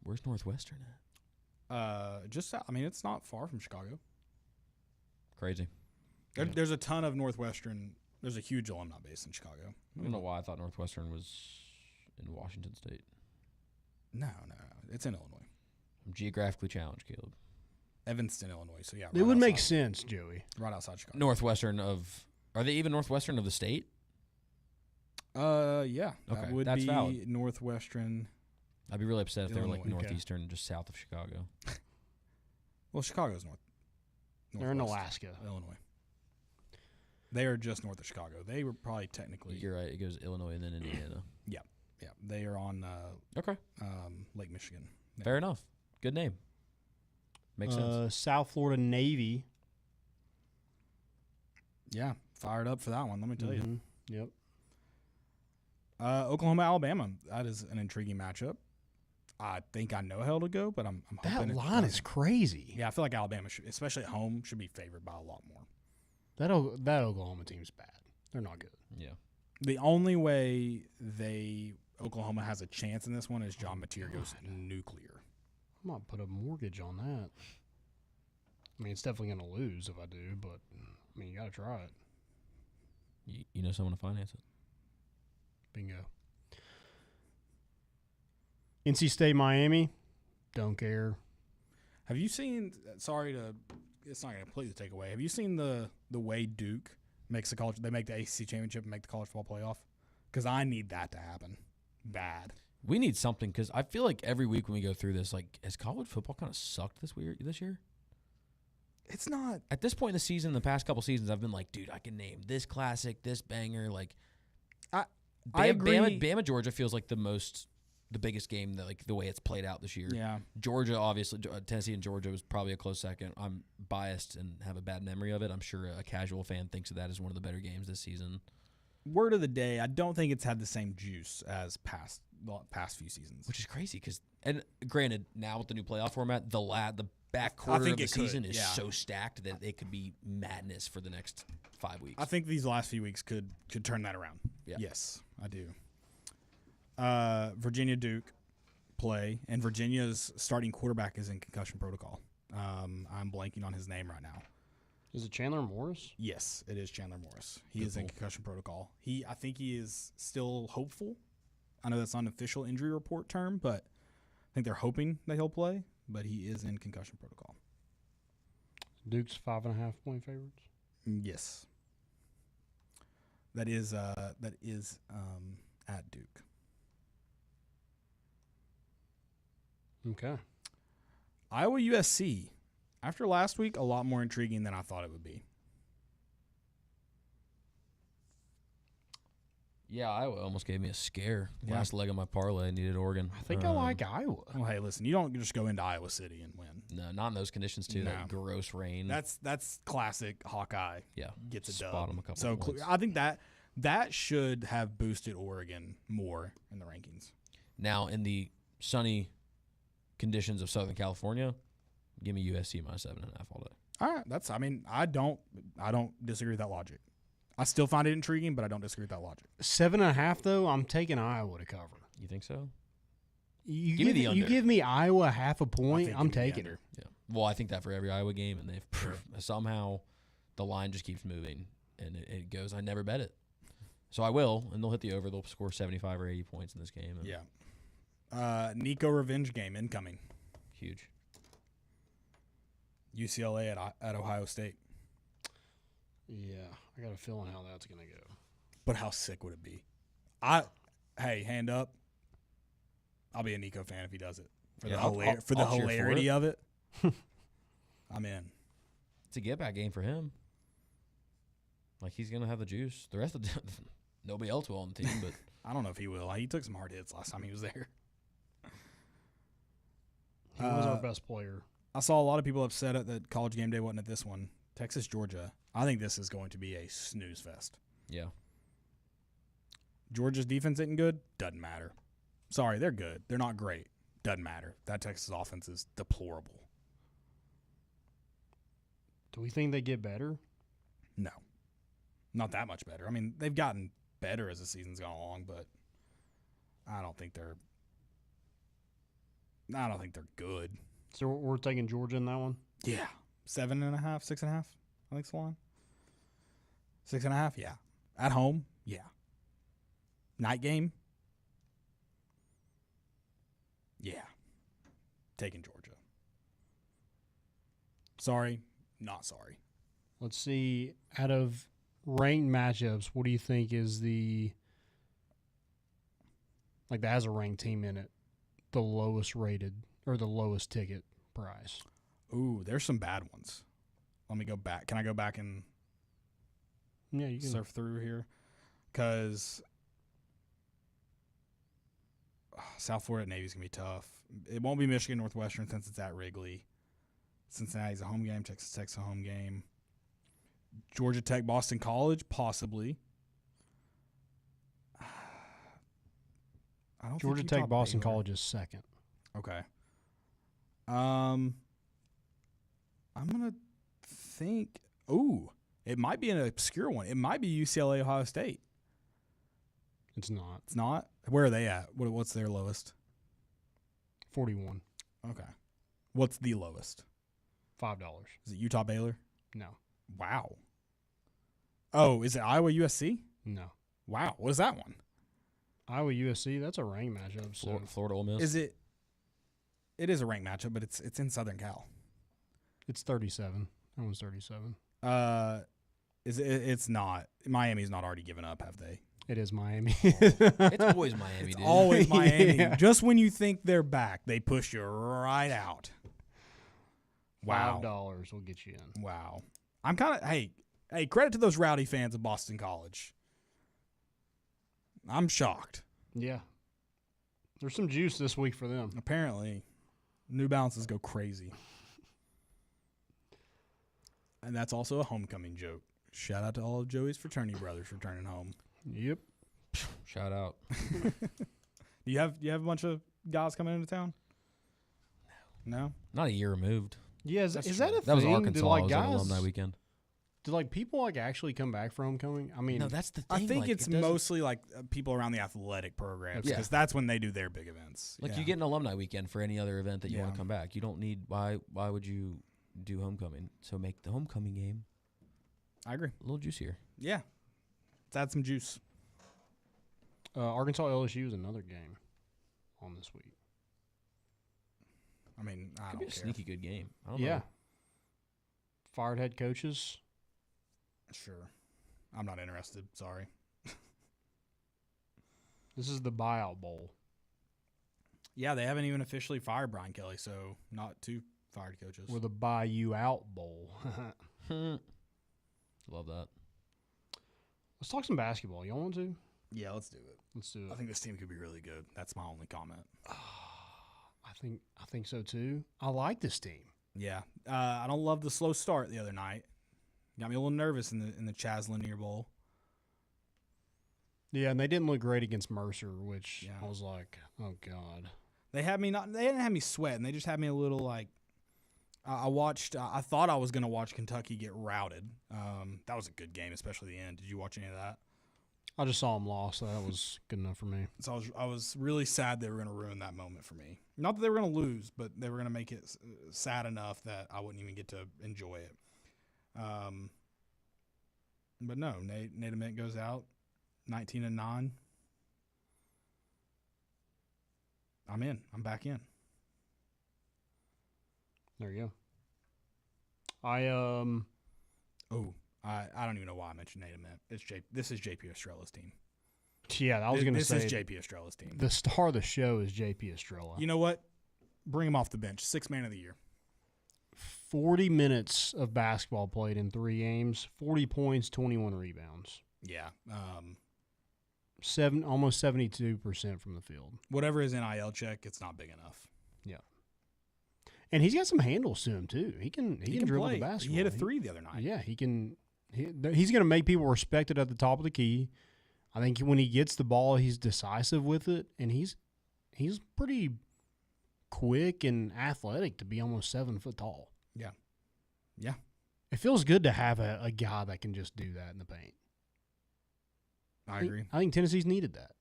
Where's Northwestern at? It's not far from Chicago. Crazy. There's a ton of Northwestern. There's a huge alumni base in Chicago. I don't know why I thought Northwestern was in Washington State. No. It's in Illinois. I'm geographically challenged, Caleb. Evanston, Illinois. So, yeah. It would make sense, Joey. Right outside Chicago. Northwestern of – are they even Northwestern of the state? Yeah. Okay, That would that's be valid. Northwestern. I'd be really upset if they were like Illinois. northeastern, just south of Chicago. Well, Chicago's north. They're in northwest, Alaska. Illinois. They are just north of Chicago. They were probably technically. You're right. It goes Illinois and then Indiana. Yeah. They are on Okay. Lake Michigan. Yeah. Fair enough. Good name. Makes sense. South Florida Navy. Yeah, fired up for that one. Let me tell you. Yep. Oklahoma, Alabama. That is an intriguing matchup. I think I know how it'll go, but I'm hoping That it line doesn't. is crazy. Yeah, I feel like Alabama should, especially at home, should be favored by a lot more. That Oklahoma team's bad. They're not good. Yeah. The only way Oklahoma has a chance in this one is John Mateer goes nuclear. I might put a mortgage on that. I mean, it's definitely going to lose if I do, but, I mean, you got to try it. You know someone to finance it. Bingo. NC State, Miami. Don't care. Have you seen? Sorry to, it's not going to completely take away. Have you seen the way Duke makes they make the ACC championship and make the college football playoff? Because I need that to happen, bad. We need something because I feel like every week when we go through this, like, has college football kind of sucked this year? It's not. At this point in the season, the past couple seasons, I've been like, dude, I can name this classic, this banger. Like, I agree. Bama, Georgia feels like the biggest game, the way it's played out this year. Yeah. Georgia, obviously, Tennessee and Georgia was probably a close second. I'm biased and have a bad memory of it. I'm sure a casual fan thinks of that as one of the better games this season. Word of the day, I don't think it's had the same juice as past few seasons. Which is crazy and granted, now with the new playoff format, the back quarter of the season is so stacked that it could be madness for the next 5 weeks. I think these last few weeks could turn that around. Yeah. Yes, I do. Virginia Duke play, and Virginia's starting quarterback is in concussion protocol. I'm blanking on his name right now. Is it Chandler Morris? Yes, it is Chandler Morris. He is in concussion protocol. I think he is still hopeful. I know that's not an official injury report term, but I think they're hoping that he'll play. But he is in concussion protocol. Duke's 5.5-point favorites. Yes, that is at Duke. Okay. Iowa USC. After last week, a lot more intriguing than I thought it would be. Yeah, Iowa almost gave me a scare. Last leg of my parlay, I needed Oregon. I think I like Iowa. Well, hey, listen, you don't just go into Iowa City and win. No, not in those conditions, too. No. That gross rain. That's classic Hawkeye. Yeah. Gets a Spot dub. him a couple So of points. I think that should have boosted Oregon more in the rankings. Now, in the sunny conditions of Southern California, give me USC minus 7.5 all day. All right, I don't disagree with that logic. I still find it intriguing, but I don't disagree with that logic. 7.5 though, I'm taking Iowa to cover. You think so? You Give me the under. You give me Iowa half a point, I'm taking it. Yeah. Well, I think that for every Iowa game, and they've somehow the line just keeps moving, and it goes. I never bet it, so I will, and they'll hit the over. They'll score 75 or 80 points in this game. Yeah. Nico revenge game incoming. Huge. UCLA at Ohio State. Yeah, I got a feeling how that's going to go. But how sick would it be? Hey, hand up. I'll be a Nico fan if he does it. For the hilarity of it, I'm in. It's a get-back game for him. Like, he's going to have the juice. The rest of nobody else will on the team, but I don't know if he will. He took some hard hits last time he was there. He was our best player. I saw a lot of people upset at that College Game Day wasn't at this one. Texas, Georgia. I think this is going to be a snooze fest. yeah. Georgia's defense isn't good. Doesn't matter. Sorry, they're good. They're not great. Doesn't matter. That Texas offense is deplorable. Do we think they get better? No. Not that much better. I mean, they've gotten better as the season's gone along, but I don't think they're good. So we're taking Georgia in that one? Yeah. 7.5, 6.5, I think it's the line. 6.5, yeah. At home, yeah. Night game, yeah. Taking Georgia. Sorry, not sorry. Let's see. Out of ranked matchups, what do you think is that has a ranked team in it, the lowest rated or the lowest ticket price? Ooh, there's some bad ones. Let me go back. Can I go back and you can surf through here? Because South Florida Navy's going to be tough. It won't be Michigan Northwestern since it's at Wrigley. Cincinnati's a home game. Texas Tech's a home game. Georgia Tech, Boston College, possibly. I don't Georgia think Tech, Utah Boston Baylor. College is second. Okay. I'm going to think, it might be an obscure one. It might be UCLA, Ohio State. It's not. It's not? Where are they at? What's their lowest? 41. Okay. What's the lowest? $5. Is it Utah Baylor? No. Wow. Oh, is it Iowa USC? No. Wow. What is that one? Iowa USC, that's a ranked matchup. So Florida Ole Miss. Is it? It is a ranked matchup, but it's in Southern Cal. it's 37. That one's 37. Is it? It's not. Miami's not already given up, have they? It is Miami. It's always Miami, dude. Always Miami. Yeah. Just when you think they're back, they push you right out. Wow. $5 will get you in. Wow. I'm kind of hey, credit to those rowdy fans of Boston College. I'm shocked. Yeah. There's some juice this week for them. Apparently, New Balances go crazy. And that's also a homecoming joke. Shout out to all of Joey's fraternity brothers returning home. Yep. Shout out. Do you have a bunch of guys coming into town? No. Not a year removed. Yeah, is that a thing? That was Arkansas. Did, like, It was guys, an alumni weekend. Do like people like actually come back for homecoming? I mean, No, that's the thing. I think like, it's it doesn't- mostly like people around the athletic programs Yeah. because that's when they do their big events. like Yeah. you get an alumni weekend for any other event that you want Yeah. to come back. You don't need why would you do homecoming? So make the homecoming game I agree. a little juicier. Yeah. Let's add some juice. Arkansas LSU is another game on this week. I mean, I Could don't be a care. sneaky good game. I don't Yeah. know. Fired head coaches. Sure. I'm not interested. Sorry. This is the buyout bowl. Yeah, they haven't even officially fired Brian Kelly, so not two fired coaches. Or the buy you out bowl. Love that. Let's talk some basketball. Y'all want to? Yeah, let's do it. Let's do it. I think this team could be really good. That's my only comment. I think so too. I like this team. Yeah, I don't love the slow start the other night. Got me a little nervous in the Chaz Lanier Bowl. Yeah, and they didn't look great against Mercer, which Yeah. I was like, oh god. They didn't have me sweating. They just had me a little like. I watched. I thought I was gonna watch Kentucky get routed. That was a good game, especially the end. Did you watch any of that? I just saw them lost, so that was good enough for me. So I was really sad they were going to ruin that moment for me. Not that they were going to lose, but they were going to make it sad enough that I wouldn't even get to enjoy it. But no, Nate Ament goes out, 19-9. I'm in. I'm back in. There you go. I don't even know why I mentioned Nate Ament. This is JP Estrella's team. Yeah, I was going to say. This is JP Estrella's team. The star of the show is JP Estrella. You know what? Bring him off the bench. 6th man of the year. 40 minutes of basketball played in 3 games, 40 points, 21 rebounds. Yeah. Almost 72% from the field. Whatever his NIL check, it's not big enough. Yeah. And he's got some handles to him too. He can dribble play. the basketball. He hit a 3 the other night. Yeah, he can. He's going to make people respect it at the top of the key. I think when he gets the ball, he's decisive with it, and he's pretty quick and athletic to be almost 7 foot tall. Yeah. Yeah. It feels good to have a guy that can just do that in the paint. I agree. I think Tennessee's needed that.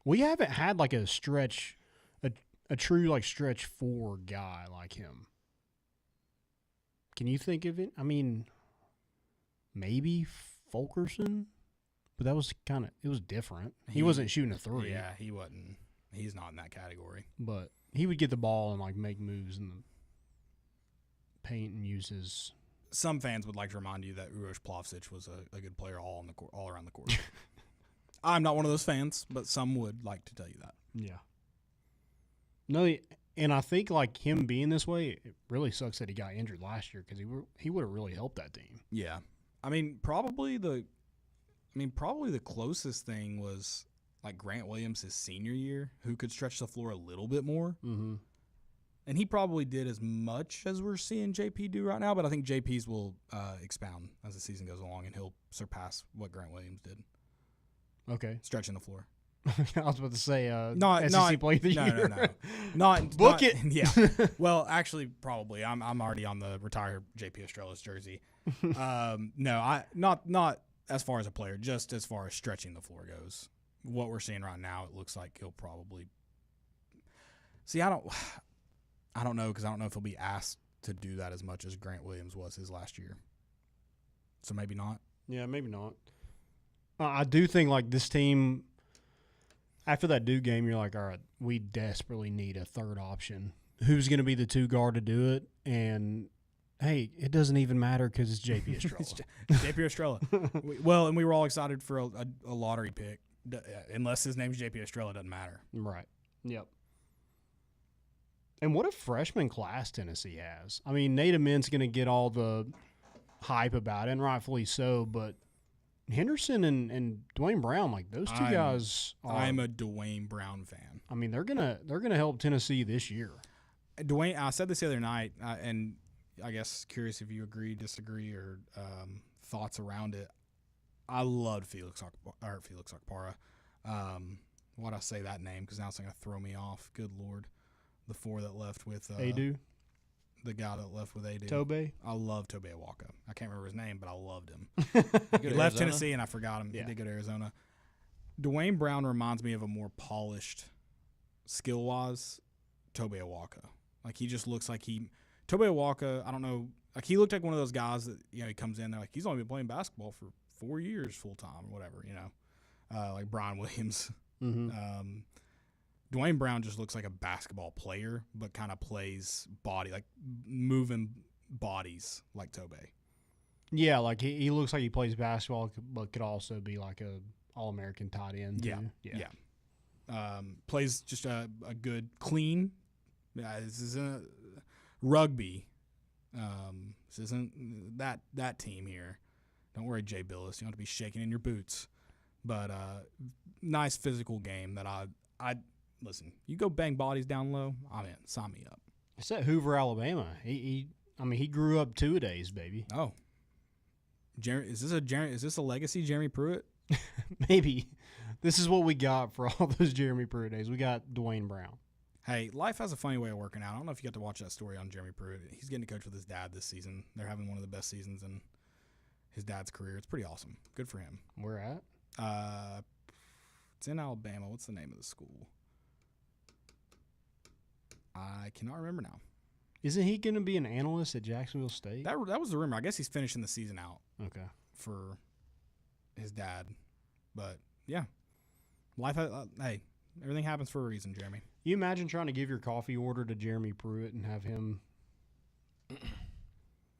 We haven't had like a stretch, a true like stretch 4 guy like him. Can you think of it? I mean, maybe Fulkerson, but that was it was different. He wasn't shooting a 3. Yeah, he wasn't. He's not in that category. But he would get the ball and like make moves in the paint and use his. Some fans would like to remind you that Uroš Plavšić was a good player all around the court. I'm not one of those fans, but some would like to tell you that. Yeah. No, and I think like him being this way, it really sucks that he got injured last year because he would have really helped that team. Yeah, I mean probably the closest thing was like Grant Williams his senior year, who could stretch the floor a little bit more. Mm-hmm. And he probably did as much as we're seeing JP do right now, but I think JP's will expound as the season goes along, and he'll surpass what Grant Williams did. Okay. Stretching the floor. I was about to say Not SEC Play of the Year. No. Not Book not- it. Yeah. Well, actually, probably. I'm already on the retire JP Estrella's jersey. Not as far as a player, just as far as stretching the floor goes. What we're seeing right now, it looks like he'll probably. See, I don't know because I don't know if he'll be asked to do that as much as Grant Williams was his last year. So maybe not. Yeah, maybe not. I do think like this team, after that Duke game, you're like, all right, we desperately need a third option. Who's going to be the 2 guard to do it? And hey, it doesn't even matter because it's JP Estrella. JP Estrella. And we were all excited for a lottery pick. Unless his name's JP Estrella, it doesn't matter. Right. Yep. And what a freshman class Tennessee has. I mean, Nate Amend's going to get all the hype about it, and rightfully so, but Henderson and Dwayne Brown, like those two guys I'm a Dwayne Brown fan. I mean, they're gonna help Tennessee this year. Dwayne, I said this the other night, and I guess curious if you agree, disagree, or thoughts around it. I loved Felix Okpara. Why'd I say that name? Because now it's going to throw me off. Good Lord. The four that left with Adu? The guy that left with Adu. Tobe? I love Tobe Awaka. I can't remember his name, but I loved him. He left Tennessee, and I forgot him. Yeah. He did go to Arizona. Dwayne Brown reminds me of a more polished, skill-wise, Tobe Awaka. Like, he just looks like Tobe Awaka, I don't know, like, he looked like one of those guys that, he comes in, they're like, he's only been playing basketball for 4 years full-time or whatever, like Brian Williams. Mm-hmm. Dwayne Brown just looks like a basketball player, but kind of plays body, like moving bodies like Tobe. Yeah, like he looks like he plays basketball, but could also be like a All-American tight end. Too. Yeah. Plays just a good, clean. This isn't rugby. This isn't that team here. Don't worry, Jay Billis. You don't have to be shaking in your boots. But nice physical game that I listen. You go bang bodies down low, I'm in. Sign me up. It's at Hoover, Alabama. He grew up 2-a-days, baby. Oh, is this a legacy Jeremy Pruitt? Maybe. This is what we got for all those Jeremy Pruitt days. We got Dwayne Brown. Hey, life has a funny way of working out. I don't know if you got to watch that story on Jeremy Pruitt. He's getting to coach with his dad this season. They're having one of the best seasons in his dad's career. It's pretty awesome. Good for him. Where at? It's in Alabama. What's the name of the school? I cannot remember now. Isn't he going to be an analyst at Jacksonville State? That was the rumor. I guess he's finishing the season out. Okay. For his dad, but yeah, life. Hey, everything happens for a reason, Jeremy. You imagine trying to give your coffee order to Jeremy Pruitt and have him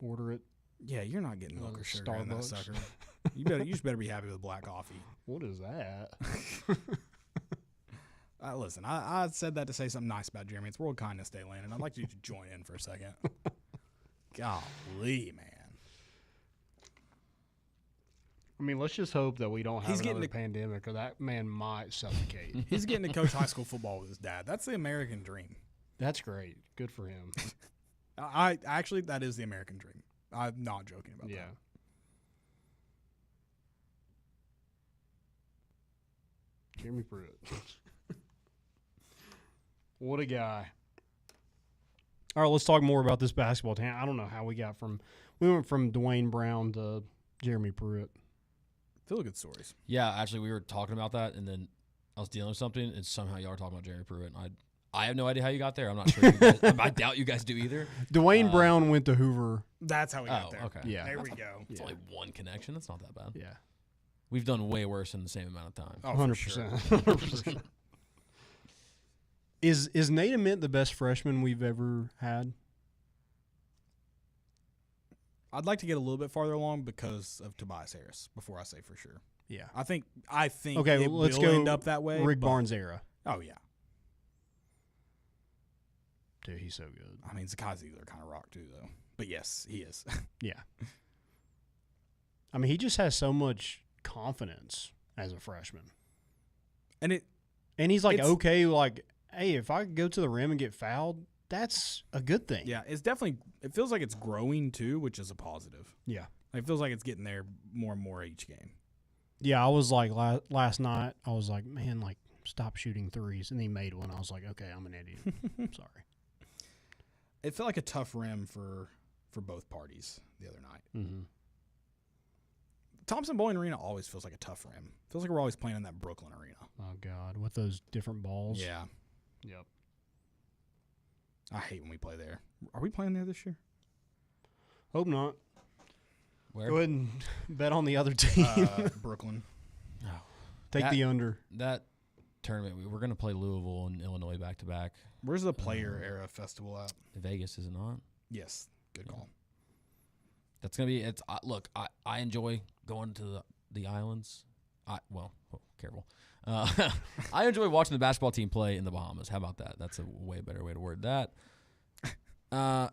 order it? Yeah, you're not getting milk or sugar Starbucks. in that sucker. You just better be happy with black coffee. What is that? Listen, I said that to say something nice about Jeremy. It's World Kindness Day, Landon. I'd like you to join in for a second. Golly, man. I mean, let's just hope that we don't have another pandemic, or that man might suffocate. He's getting to coach high school football with his dad. That's the American dream. That's great. Good for him. Actually, that is the American dream. I'm not joking about that. Jeremy Pruitt. What a guy. All right, let's talk more about this basketball team. I don't know how we went from Dwayne Brown to Jeremy Pruitt. Feel good stories. Yeah, actually, we were talking about that, and then I was dealing with something, and somehow y'all were talking about Jeremy Pruitt. And I have no idea how you got there. I'm not sure. You guys, I doubt you guys do either. Dwayne Brown went to Hoover. That's how we got there. Okay. Yeah. There we go. It's only one connection. That's not that bad. Yeah. We've done way worse in the same amount of time. Oh, 100%. 100%. Is Nate Ament the best freshman we've ever had? I'd like to get a little bit farther along because of Tobias Harris before I say for sure. Yeah. I think okay, let's go end up that way. Rick Barnes era. Oh, yeah. Dude, he's so good. I mean, Zakai Ziegler kind of rocked too, though. But yes, he is. Yeah. I mean, he just has so much confidence as a freshman. And he's like, okay, like, hey, if I go to the rim and get fouled, that's a good thing. Yeah, it feels like it's growing too, which is a positive. Yeah. It feels like it's getting there more and more each game. Yeah, I was like, last night, I was like, man, like, stop shooting threes. And he made one. I was like, okay, I'm an idiot. I'm sorry. It felt like a tough rim for both parties the other night. Mm-hmm. Thompson Boling Arena always feels like a tough rim. Feels like we're always playing in that Brooklyn arena. Oh, God, with those different balls. Yeah. Yep. I hate when we play there. Are we playing there this year? Hope not. Where? Go ahead and bet on the other team. Brooklyn. Oh. Take the under. That tournament, we're going to play Louisville and Illinois back-to-back. Where's the player era festival at? Vegas, is it not? Yes. Good call. That's going to be – look, I enjoy going to the islands. Careful. I enjoy watching the basketball team play in the Bahamas. How about that? That's a way better way to word that. I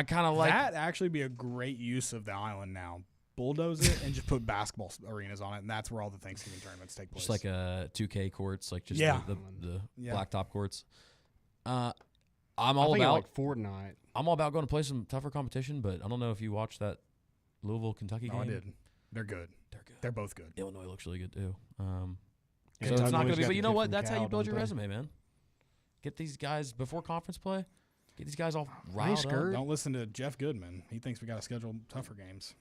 kind of like that. Actually, be a great use of the island now. Bulldoze it and just put basketball arenas on it, and that's where all the Thanksgiving tournaments take place. Just like 2K courts, like just the blacktop courts. I'm all about like Fortnite. I'm all about going to play some tougher competition, but I don't know if you watched that Louisville Kentucky game. I did. They're good. They're both good. Illinois looks really good too. So Yeah, it's not going to be. got But you the know kid what? from That's how Cal, you build your don't they? resume, man. Get these guys before conference play. Get these guys all riled up. Don't listen to Jeff Goodman. He thinks we got to schedule tougher games.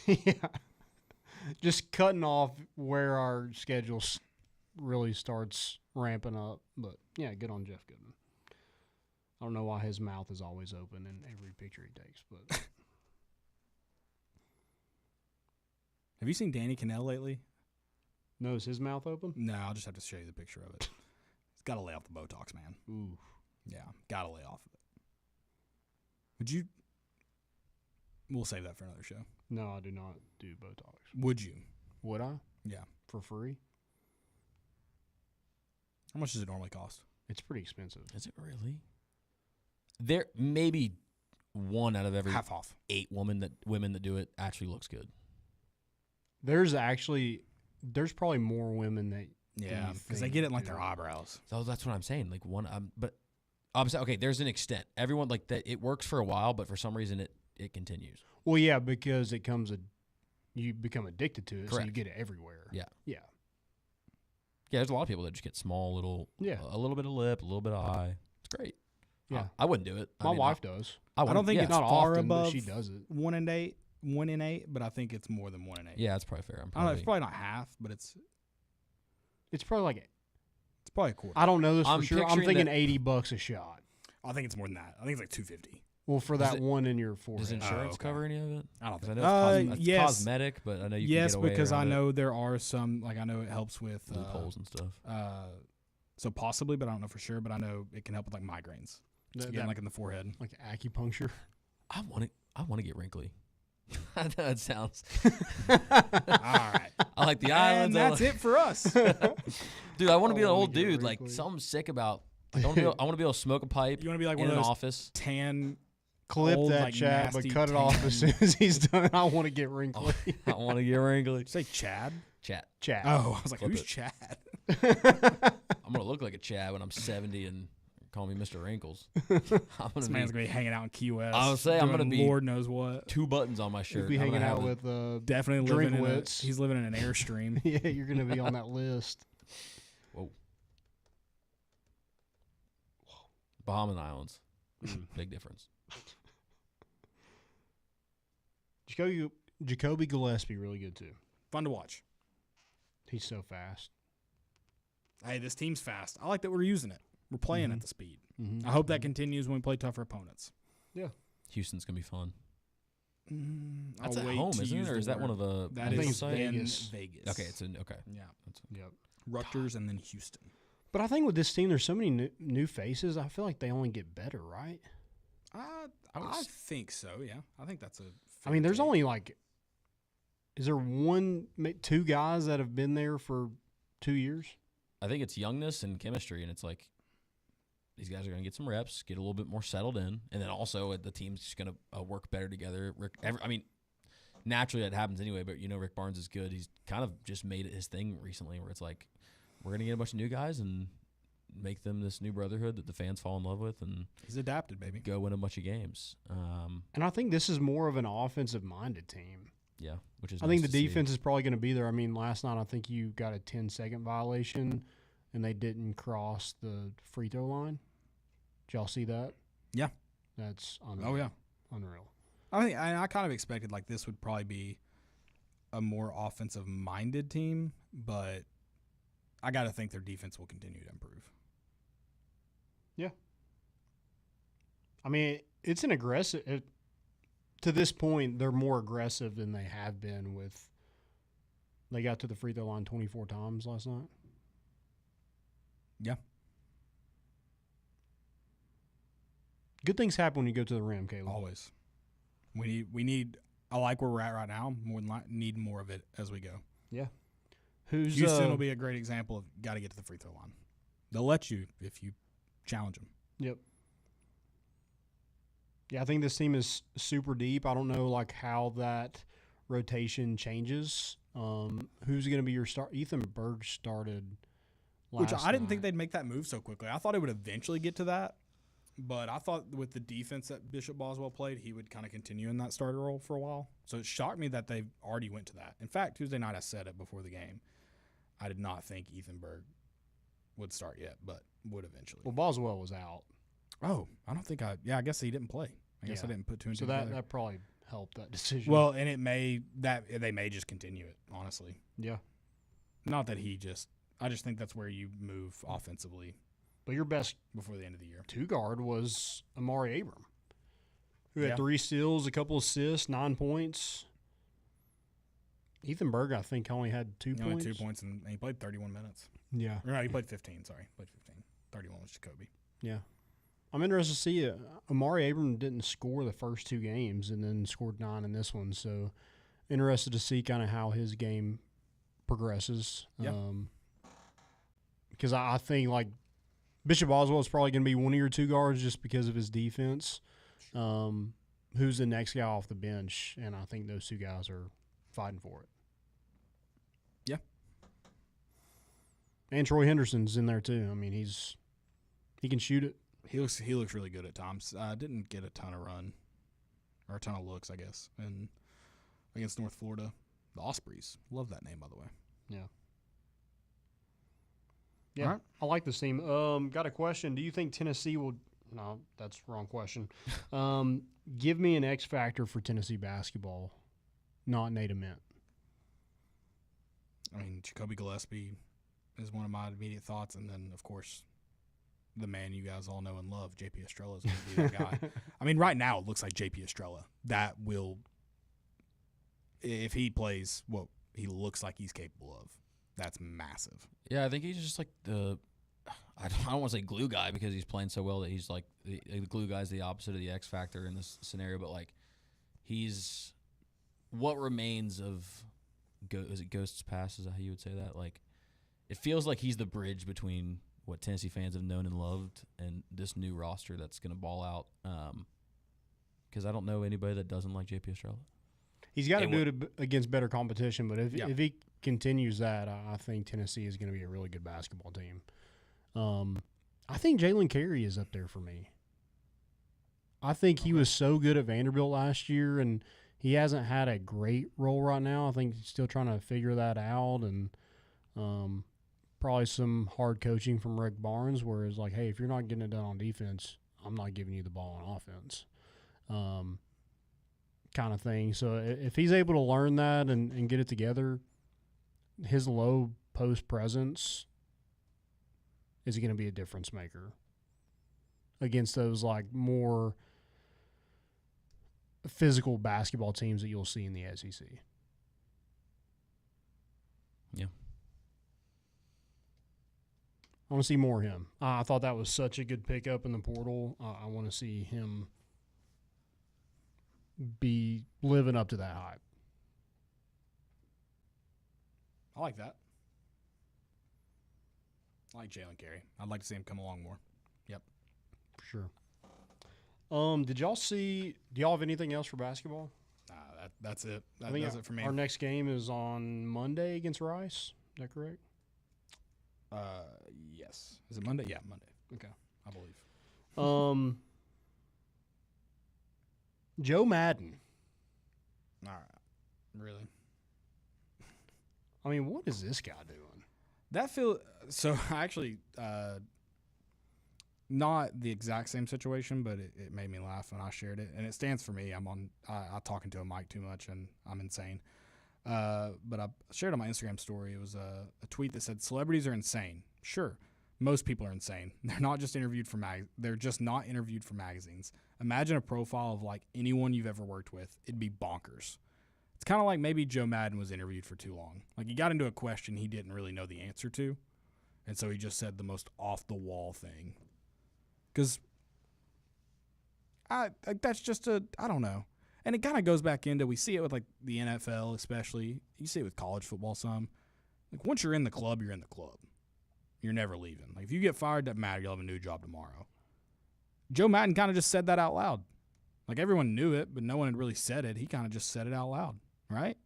Yeah. Just cutting off where our schedule really starts ramping up. But, yeah, good on Jeff Goodman. I don't know why his mouth is always open in every picture he takes. But Have you seen Danny Cannell lately? no, is his mouth open? No, I'll just have to show you the picture of it. He's got to lay off the Botox, man. Ooh. Yeah, got to lay off of it. Would you? We'll save that for another show. No, I do not do Botox. Would you? Would I? Yeah. For free? How much does it normally cost? It's pretty expensive. Is it really? There maybe one out of every Half off. 8 women that do it actually looks good. There's probably more women that Yeah, because they get it in like their eyebrows. So that's what I'm saying. Like one, but I'm saying, okay, there's an extent. Everyone like that. It works for a while, but for some reason it continues. Well, yeah, because you become addicted to it, so you Correct. get it everywhere. Yeah. Yeah. Yeah, there's a lot of people that just get small little, a little bit of lip, a little bit of eye. It's great. Yeah. I wouldn't do it. My wife does. I don't think it's Not far often, but above she does it. 1 in 8, but I think it's more than 1 in 8. Yeah, that's probably fair. I don't know. It's probably not half, but it's It's probably probably a quarter. I don't know this I'm for sure. I'm picturing thinking that- $80 a shot. I think it's more than that. I think it's like $250. Well, for Does that it- one in your forehead. Does insurance okay. cover any of it? I don't 'Cause think. I know it's yes, cosmetic, but I know you yes, can get away because I around know there are some. Like I know it helps with loopholes and stuff. So possibly, but I don't know for sure. But I know it can help with like migraines. Just getting like in the forehead. Like acupuncture. I want to get wrinkly. I know it sounds. All right. I like the And islands. that's it for us. Dude, I want to be an I wanna old get dude. Like wrinkly. something sick about. Like, I want to be able to smoke a pipe. You want to be like in one of an those office. tan. Clip Old, that like, chat, but nasty cut it off as soon tan. as he's done. I want to get wrinkly. I want to get wrinkly. Did you say Chad? Chat. Chat. Oh, I was like, Flip who's it. Chad? I'm gonna look like a Chad when I'm 70 and call me Mr. Wrinkles. I'm This gonna man's gonna be hanging out in Key West. I would say I'm doing gonna be- Lord knows what. 2 buttons on my You'll shirt. be I'm hanging gonna out have with Definitely living in a, Drinkwitz. he's living in an Airstream. Yeah, you're going to be on that list. Whoa. Bahama Islands. Big difference. Jacoby Gillespie really good too. Fun to watch. He's so fast. Hey, this team's fast. I like that we're using it. We're playing at the speed. Mm-hmm. I hope that continues when we play tougher opponents. Houston's gonna be fun. That's I'll at wait home, to isn't use it? Or the is that one of word. the? That I think is it's in Vegas. Vegas. Okay, it's in. Okay. Yeah. Yep. Rutgers and then Houston. But I think with this team, there's so many new faces. I feel like they only get better, right? I think so. Yeah, I think that's a. I mean, there's fair take. only is there 2 guys that have been there for 2 years? I think it's youngness and chemistry, and it's like these guys are going to get some reps, get a little bit more settled in, and then also the team's just going to work better together. I mean, naturally that happens anyway, but Rick Barnes is good. He's kind of just made it his thing recently, where it's like we're going to get a bunch of new guys and make them this new brotherhood that the fans fall in love with, and He's adapted, baby. go win a bunch of games. And I think this is more of an offensive-minded team. Yeah, which is. I think nice the to see. defense is probably going to be there. I mean, last night I think you got a 10-second violation, and they didn't cross the free throw line. Did y'all see that? Yeah. That's unreal. Oh yeah. Unreal. I kind of expected like this would probably be a more offensive-minded team, but I got to think their defense will continue to improve. Yeah. I mean, it's an aggressive. To this point, they're more aggressive than they have been with. They got to the free throw line 24 times last night. Yeah. Good things happen when you go to the rim, Caleb. Always. We need. I like where we're at right now. Need more of it as we go. Yeah. Houston will be a great example of got to get to the free throw line. They'll let you if you challenge them. Yep. Yeah, I think this team is super deep. I don't know like how that rotation changes. Who's going to be your start? Ethan Berg started last Which I didn't night. think they'd make that move so quickly. I thought it would eventually get to that, but I thought with the defense that Bishop Boswell played, he would kind of continue in that starter role for a while. So it shocked me that they already went to that. In fact, Tuesday night I said it before the game. I did not think Ethan Berg would start yet, but would eventually. Well, Boswell was out. Oh, I don't think I guess he didn't play. I guess I didn't put two and two together. So that probably helped that decision. Well, and they may just continue it, honestly. Yeah. Not that I just think that's where you move offensively. But your best before the end of the year 2-guard was Amari Abram, who had 3 steals, a couple assists, 9 points. Ethan Berg, I think, only had 2 points. Only 2 points, and he played 31 minutes. Yeah. Or no, he played 15, sorry. Played 15. 31 was Jacoby. Yeah. I'm interested to see it. Amari Abram didn't score the first 2 games and then scored 9 in this one. So interested to see kind of how his game progresses. Yeah. Because I think, like, Bishop Oswald is probably going to be one of your 2 guards just because of his defense. Who's the next guy off the bench? And I think those 2 guys are fighting for it. Yeah. And Troy Henderson's in there too. I mean, he can shoot it. He looks really good at times. Didn't get a ton of run or a ton of looks, I guess, and against North Florida, the Ospreys. Love that name, by the way. Yeah. Yeah, right. I like this team. Got a question. Do you think Tennessee will – no, that's the wrong question. Give me an X factor for Tennessee basketball, not Nate Ament. I mean, Jacoby Gillespie is one of my immediate thoughts, and then, of course, the man you guys all know and love, J.P. Estrella, is going to be that guy. I mean, right now it looks like J.P. Estrella. That will – if he plays what he looks like he's capable of, that's massive. Yeah, I think he's just like I don't want to say glue guy because he's playing so well that he's like the glue guy's the opposite of the X factor in this scenario, but like he's what remains of is it Ghost's Pass? Is that how you would say that? Like it feels like he's the bridge between what Tennessee fans have known and loved and this new roster that's going to ball out. Because I don't know anybody that doesn't like JP Estrella. He's got to do it against better competition, but if he continues that, I think Tennessee is going to be a really good basketball team. I think Jalen Carey is up there for me. I think he was so good at Vanderbilt last year, and he hasn't had a great role right now. I think he's still trying to figure that out, and probably some hard coaching from Rick Barnes, where it's like, hey, if you're not getting it done on defense, I'm not giving you the ball on offense. Kind of thing. So if he's able to learn that and get it together, his low post presence is going to be a difference maker against those like more physical basketball teams that you'll see in the SEC. Yeah. I want to see more of him. I thought that was such a good pickup in the portal. I want to see him be living up to that hype. I like that. I like Jalen Carey. I'd like to see him come along more. Yep. For sure. Did y'all see – do y'all have anything else for basketball? That's it. That does it for me. Our next game is on Monday against Rice. Is that correct? Yes. Is it Monday? Yeah, Monday. Okay. I believe. Joe Madden. All right. Really? I mean, what is this guy doing? That feel so. I actually not the exact same situation, but it made me laugh when I shared it, and it stands for me. I'm talking to a mic too much, and I'm insane. But I shared on my Instagram story. It was a tweet that said, "Celebrities are insane. Sure, most people are insane. They're not just interviewed for They're just not interviewed for magazines. Imagine a profile of like anyone you've ever worked with. It'd be bonkers." It's kind of like maybe Joe Madden was interviewed for too long. Like he got into a question he didn't really know the answer to, and so he just said the most off-the-wall thing. Because that's just I don't know. And it kind of goes back into, we see it with like the NFL especially. You see it with college football some. Like, once you're in the club, you're in the club. You're never leaving. Like, if you get fired, doesn't matter. You'll have a new job tomorrow. Joe Madden kind of just said that out loud. Like, everyone knew it, but no one had really said it. He kind of just said it out loud, right?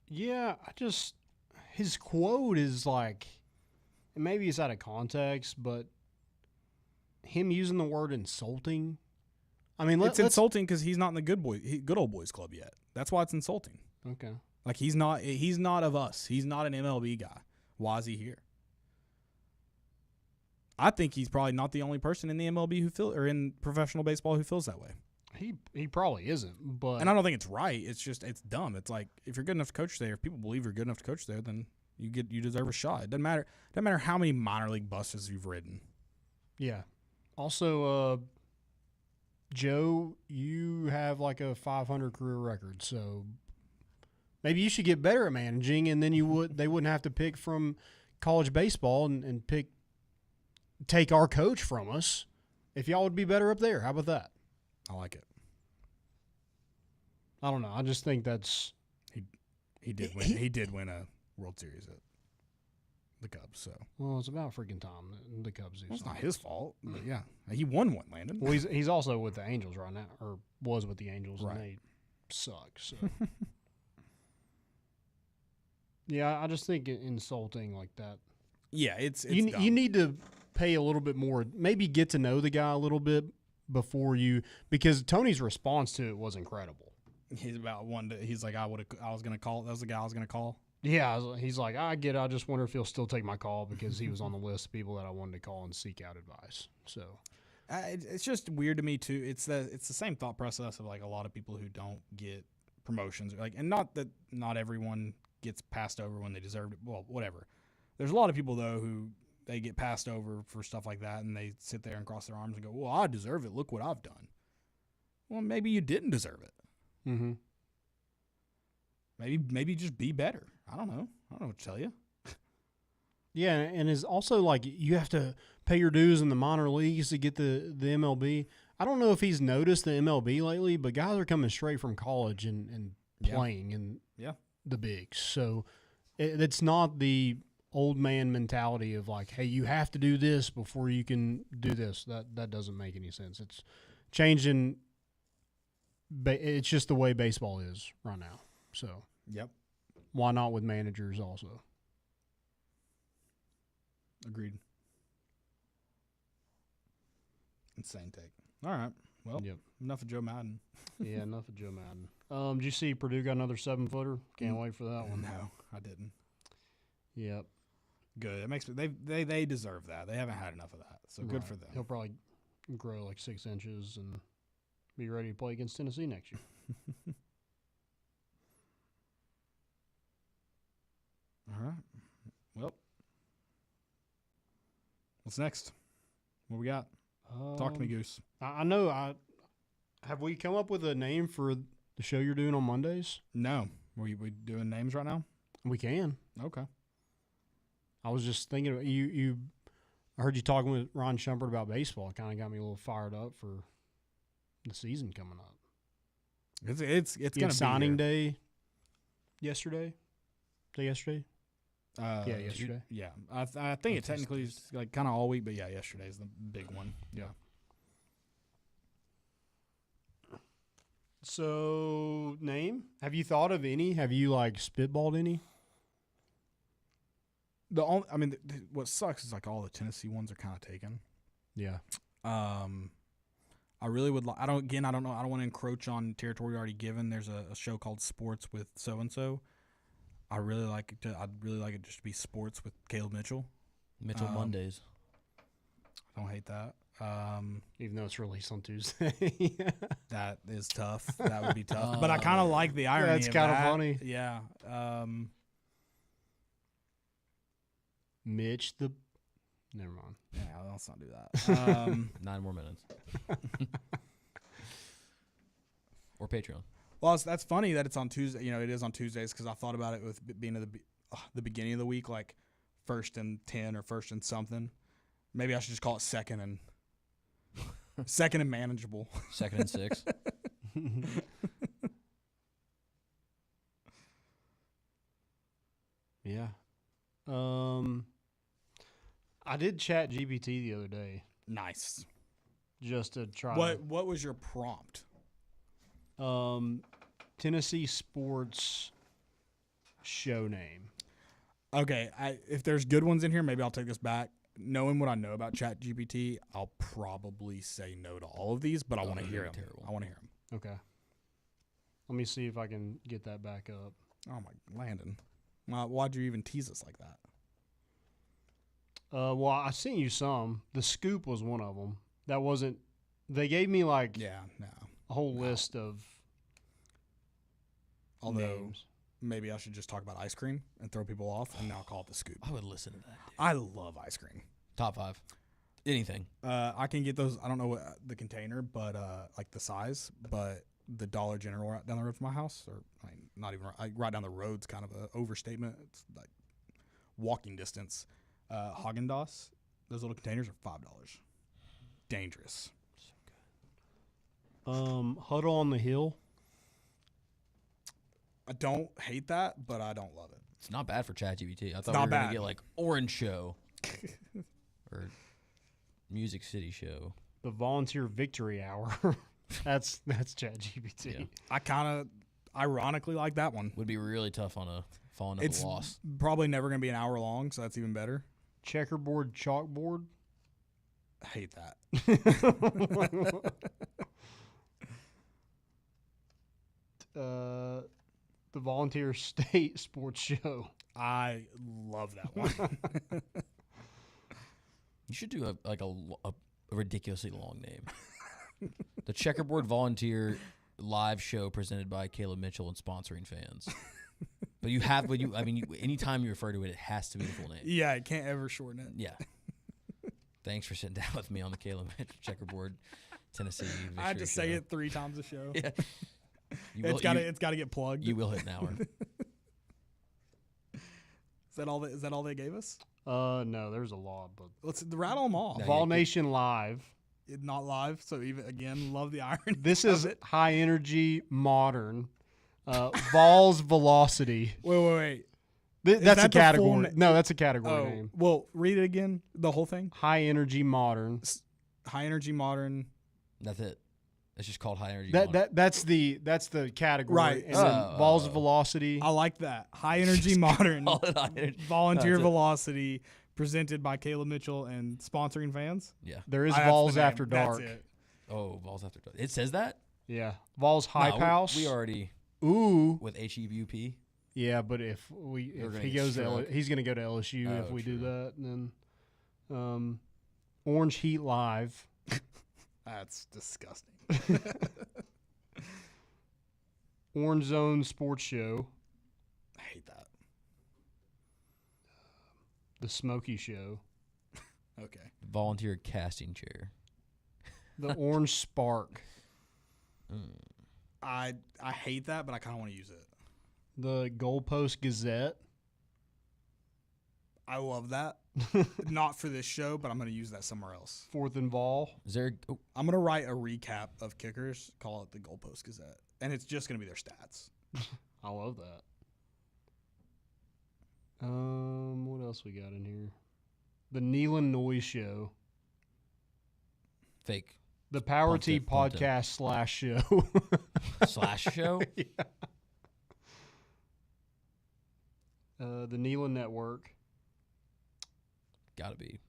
Yeah, his quote is like, and maybe it's out of context, but him using the word insulting. I mean, it's insulting because he's not in the good old boys club yet. That's why it's insulting. Okay. Like, he's not of us. He's not an MLB guy. Why is he here? I think he's probably not the only person in the MLB or in professional baseball who feels that way. He probably isn't, but and I don't think it's right. It's just it's dumb. It's like, if you're good enough to coach there, if people believe you're good enough to coach there, then you deserve a shot. It doesn't matter how many minor league buses you've ridden. Yeah. Also, Joe, you have like a 500 career record, so maybe you should get better at managing, and then they wouldn't have to pick from college baseball and take our coach from us. If y'all would be better up there, how about that? I like it. I don't know. I just think that's he did win a World Series at the Cubs. So it's about freaking time the Cubs do. Well, it's not his fault, but yeah, he won one, Landon. Well, he's also with the Angels right now, or was with the Angels, right. And they suck. So yeah, I just think insulting like that. Yeah, it's you dumb. You need to pay a little bit more, maybe get to know the guy a little bit before you, because Tony's response to it was incredible. He's about he's like, I was gonna call. That was the guy I was gonna call. Yeah, he's like, I get it. I just wonder if he'll still take my call, because he was on the list of people that I wanted to call and seek out advice. So it's just weird to me too. It's the same thought process of like a lot of people who don't get promotions, like, and not that not everyone gets passed over when they deserved it. Well, whatever. There's a lot of people though who they get passed over for stuff like that, and they sit there and cross their arms and go, "Well, I deserve it. Look what I've done." Well, maybe you didn't deserve it. Mm-hmm. Maybe just be better. I don't know what to tell you. Yeah, and it's also like you have to pay your dues in the minor leagues to get the MLB. I don't know if he's noticed the MLB lately, but guys are coming straight from college and playing in the bigs. So it's not the old man mentality of like, hey, you have to do this before you can do this. That doesn't make any sense. It's changing. It's just the way baseball is right now. So yep. Why not with managers also? Agreed. Insane take. All right. Well, enough of Joe Madden. Yeah, enough of Joe Madden. Did you see Purdue got another 7-footer? Can't wait for that one. No, I didn't. Yep. Good. It makes me. They deserve that. They haven't had enough of that. So good for them. He'll probably grow like 6 inches and be ready to play against Tennessee next year. All right. Well, what's next? What we got? Talk to me, Goose. I know. Have we come up with a name for the show you're doing on Mondays? No. We doing names right now? We can. Okay. I was just thinking you. I heard you talking with Ron Shumpert about baseball. It kind of got me a little fired up for the season coming up. It's gonna be signing day. Yesterday. Day yesterday. Yeah, yesterday. Yeah, I think it technically is like kind of all week, but yeah, yesterday's the big one. Yeah. So, name? Have you thought of any? Have you like spitballed any? What sucks is like all the Tennessee ones are kind of taken. Yeah. I really would. I don't know. I don't want to encroach on territory already given. There's a show called Sports with so and so. I'd really like it just to be Sports with Caleb Mitchell. Mitchell Mondays. I don't hate that. Even though it's released on Tuesday. That is tough. That would be tough. But I kind of like the irony. That's kind of funny. Yeah. Mitch the. Never mind. Yeah, let's not do that. 9 more minutes. Or Patreon. Well, that's funny that it's on Tuesday. It is on Tuesdays because I thought about it with being at the beginning of the week, like 1st and 10 or 1st and something. Maybe I should just call it second and manageable. 2nd and 6. Yeah. I did chat GPT the other day Nice. just to try. What was your prompt? Tennessee sports show name. Okay, if there's good ones in here, maybe I'll take this back. Knowing what I know about ChatGPT, I'll probably say no to all of these, but I want to hear them. terrible. I want to hear them. Okay. Let me see if I can get that back up. Oh my, Landon, why'd you even tease us like that? Well, I sent you some. The Scoop was one of them. That wasn't. They gave me like Yeah, no. a whole list of Although names. maybe I should just talk about ice cream and throw people off, and now I'll call it the Scoop. I would listen to that. Dude. I love ice cream. Top 5. Anything. I can get those. I don't know what the container, but like the size. But the Dollar General right down the road from my house, or not even right down the road's kind of an overstatement. It's like walking distance. Haagen-Dazs, those little containers are $5. Dangerous. Huddle on the Hill. I don't hate that, but I don't love it. It's not bad for ChatGPT. I thought not we were going bad. to get like Orange Show or Music City Show. The Volunteer Victory Hour. that's ChatGPT. Yeah. I kind of ironically like that one. Would be really tough on a following up It's a loss. probably never going to be an hour long, so that's even better. Checkerboard Chalkboard. I hate that. The Volunteer State Sports Show. I love that one. You should do a ridiculously long name. The Checkerboard Volunteer live show presented by Caleb Mitchell and sponsoring fans. But anytime you refer to it, it has to be the full name. Yeah, I can't ever shorten it. Yeah. Thanks for sitting down with me on the Caleb Mitchell Checkerboard Tennessee. I had to say show. it 3 times a show. Yeah. It's got to get plugged. You will hit an hour. Is that all they gave us? No, there's a lot, but Let's rattle them off. No, Vol Nation Live. Not live, so even again, love the irony. This is of it. high energy modern. Vols Velocity. Wait. That's that a the full category. na- No, that's a category Oh, name. well, read it again. The whole thing. High energy modern. High energy modern. That's it. It's just called high energy. That's the category. Right. And then Vols Velocity. I like that. High energy modern. Call it high energy. Volunteer That's it. velocity presented by Caleb Mitchell and sponsoring fans. Yeah. There is That's Vols the name. After Dark. That's it. Oh, Vols After Dark. It says that? Yeah. Vols Hype House. We already Ooh. with HEVUP. Yeah, but if gonna he get goes to struck. he's going to go to LSU Oh, if we do true. that. And then Orange Heat Live. That's disgusting. Orange Zone Sports Show. I hate that. The Smoky Show. Okay. Volunteer casting chair. The Orange Spark. I hate that, but I kind of want to use it. The Goalpost Gazette. I love that. Not for this show, but I'm going to use that somewhere else. 4th and Vol. Is there? Oh, I'm going to write a recap of kickers, call it the Goalpost Gazette, and it's just going to be their stats. I love that. What else we got in here? The Nealon Noise Show. fake The Power Pumped T it, pumped it. Podcast / show. slash show. Yeah. The Nealon Network. Gotta be.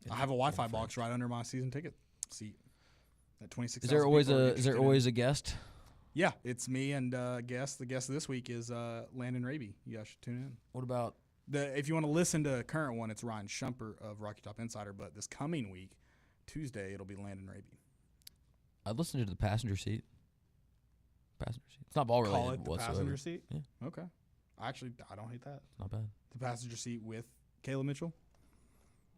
I have a Wi-Fi box right under my season ticket seat. At 26. Is there always a guest? Yeah, it's me and guest. The guest this week is Landon Raby. You guys should tune in. What about? If you want to listen to a current one, it's Ryan Shumper of Rocky Top Insider. But this coming week, Tuesday, it'll be Landon Raby. I'd listen to the passenger seat. Passenger seat. It's not ball related Call it the whatsoever. passenger seat? Yeah. Okay. Actually, I don't hate that. It's not bad. The passenger seat with Caleb Mitchell?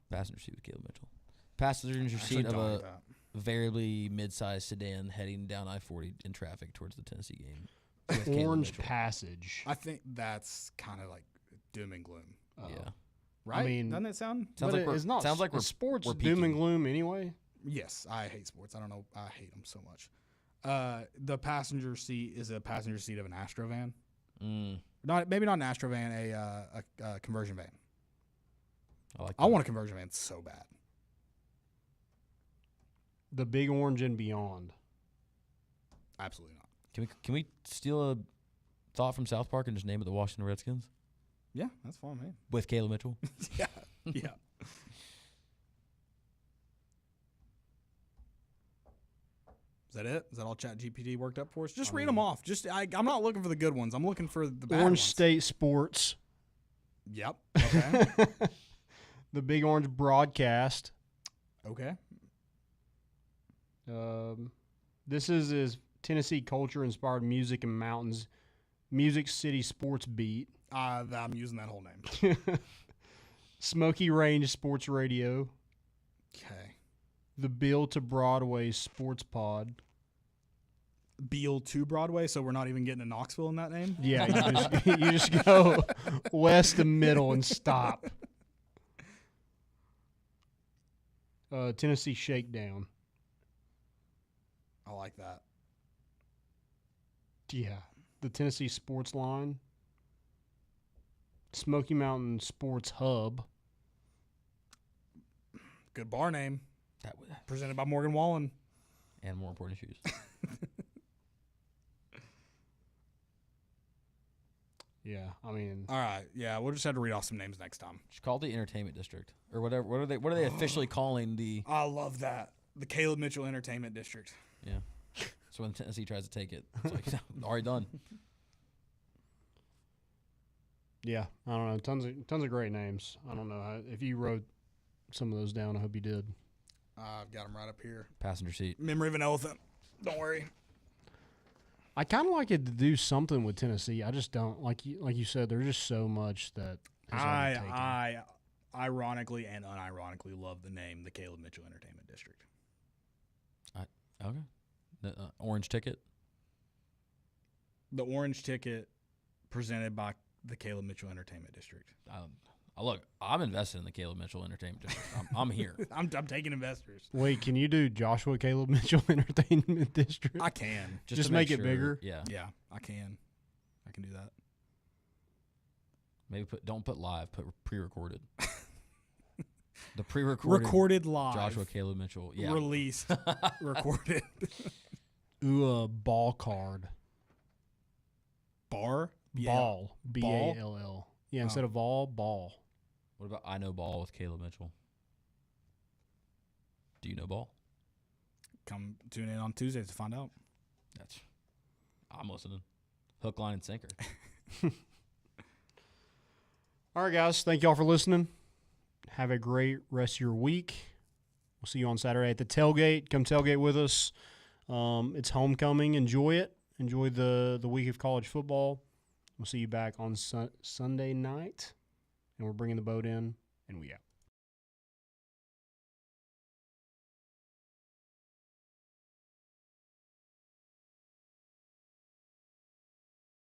Passenger seat with Caleb Mitchell. Passenger Actually, seat of don't a hate that. variably mid-sized sedan heading down I-40 in traffic towards the Tennessee game. with Caleb Orange Mitchell. Passage. I think that's kind of like doom and gloom. Yeah. Right? mean- Doesn't it sound? Sounds But like we're, it's not. sounds like we're sports we're doom and peaking. gloom anyway. Yes, I hate sports. I don't know. I hate them so much. The passenger seat is a passenger seat of an Astro van. maybe not an Astro van, a conversion van. I want a conversion van so bad. The Big Orange and Beyond. Absolutely not. Can we steal a thought from South Park and just name it the Washington Redskins Yeah, that's fine, man. with Caleb Mitchell? Yeah. Yeah. Is that it? Is that all ChatGPT worked up for us? Just read them off. I'm not looking for the good ones. I'm looking for the bad Orange ones. State Sports. Yep. Okay. The Big Orange Broadcast. Okay. This is Tennessee culture-inspired music and mountains. Music City Sports Beat. I'm using that whole name. Smoky Range Sports Radio. Okay. The Bill to Broadway Sports Pod. Beale to Broadway, so we're not even getting to Knoxville in that name? Yeah, you just go west to middle and stop. Tennessee Shakedown. I like that. Yeah. The Tennessee Sports Line. Smoky Mountain Sports Hub. Good bar name. That was, Presented by Morgan Wallen. and more important issues. Yeah, I mean, All right. Yeah, we'll just have to read off some names next time. Just call it the Entertainment District or whatever. What are they officially calling the? I love that. The Caleb Mitchell Entertainment District. Yeah. So when Tennessee tries to take it, it's like already done. yeah, I don't know. Tons of great names. I don't know if you wrote some of those down. I hope you did. I've got them right up here. Passenger seat. Memory of an elephant. Don't worry. I kind of like it to do something with Tennessee. I just don't like you said. There's just so much that is already taken. I ironically and unironically love the name the Caleb Mitchell Entertainment District. Okay. The orange ticket. The orange ticket presented by the Caleb Mitchell Entertainment District. Look, I'm invested in the Caleb Mitchell Entertainment District. I'm here. I'm taking investors. Wait, can you do Joshua Caleb Mitchell Entertainment District? I can. Just to make it sure, bigger? Yeah. Yeah, I can. I can do that. Maybe don't put live. Put pre-recorded. The pre-recorded. Recorded live. Joshua Caleb Mitchell. Yeah. Released. Recorded. Ooh, a ball card. Bar? Ball. B-A-L-L. Yeah, instead of vol, ball. What about I Know Ball with Caleb Mitchell? Do you know ball? Come tune in on Tuesdays to find out. I'm listening. Hook, line, and sinker. All right, guys. Thank y'all for listening. Have a great rest of your week. We'll see you on Saturday at the tailgate. Come tailgate with us. It's homecoming. Enjoy it. Enjoy the week of college football. We'll see you back on Sunday night. And we're bringing the boat in, and we out.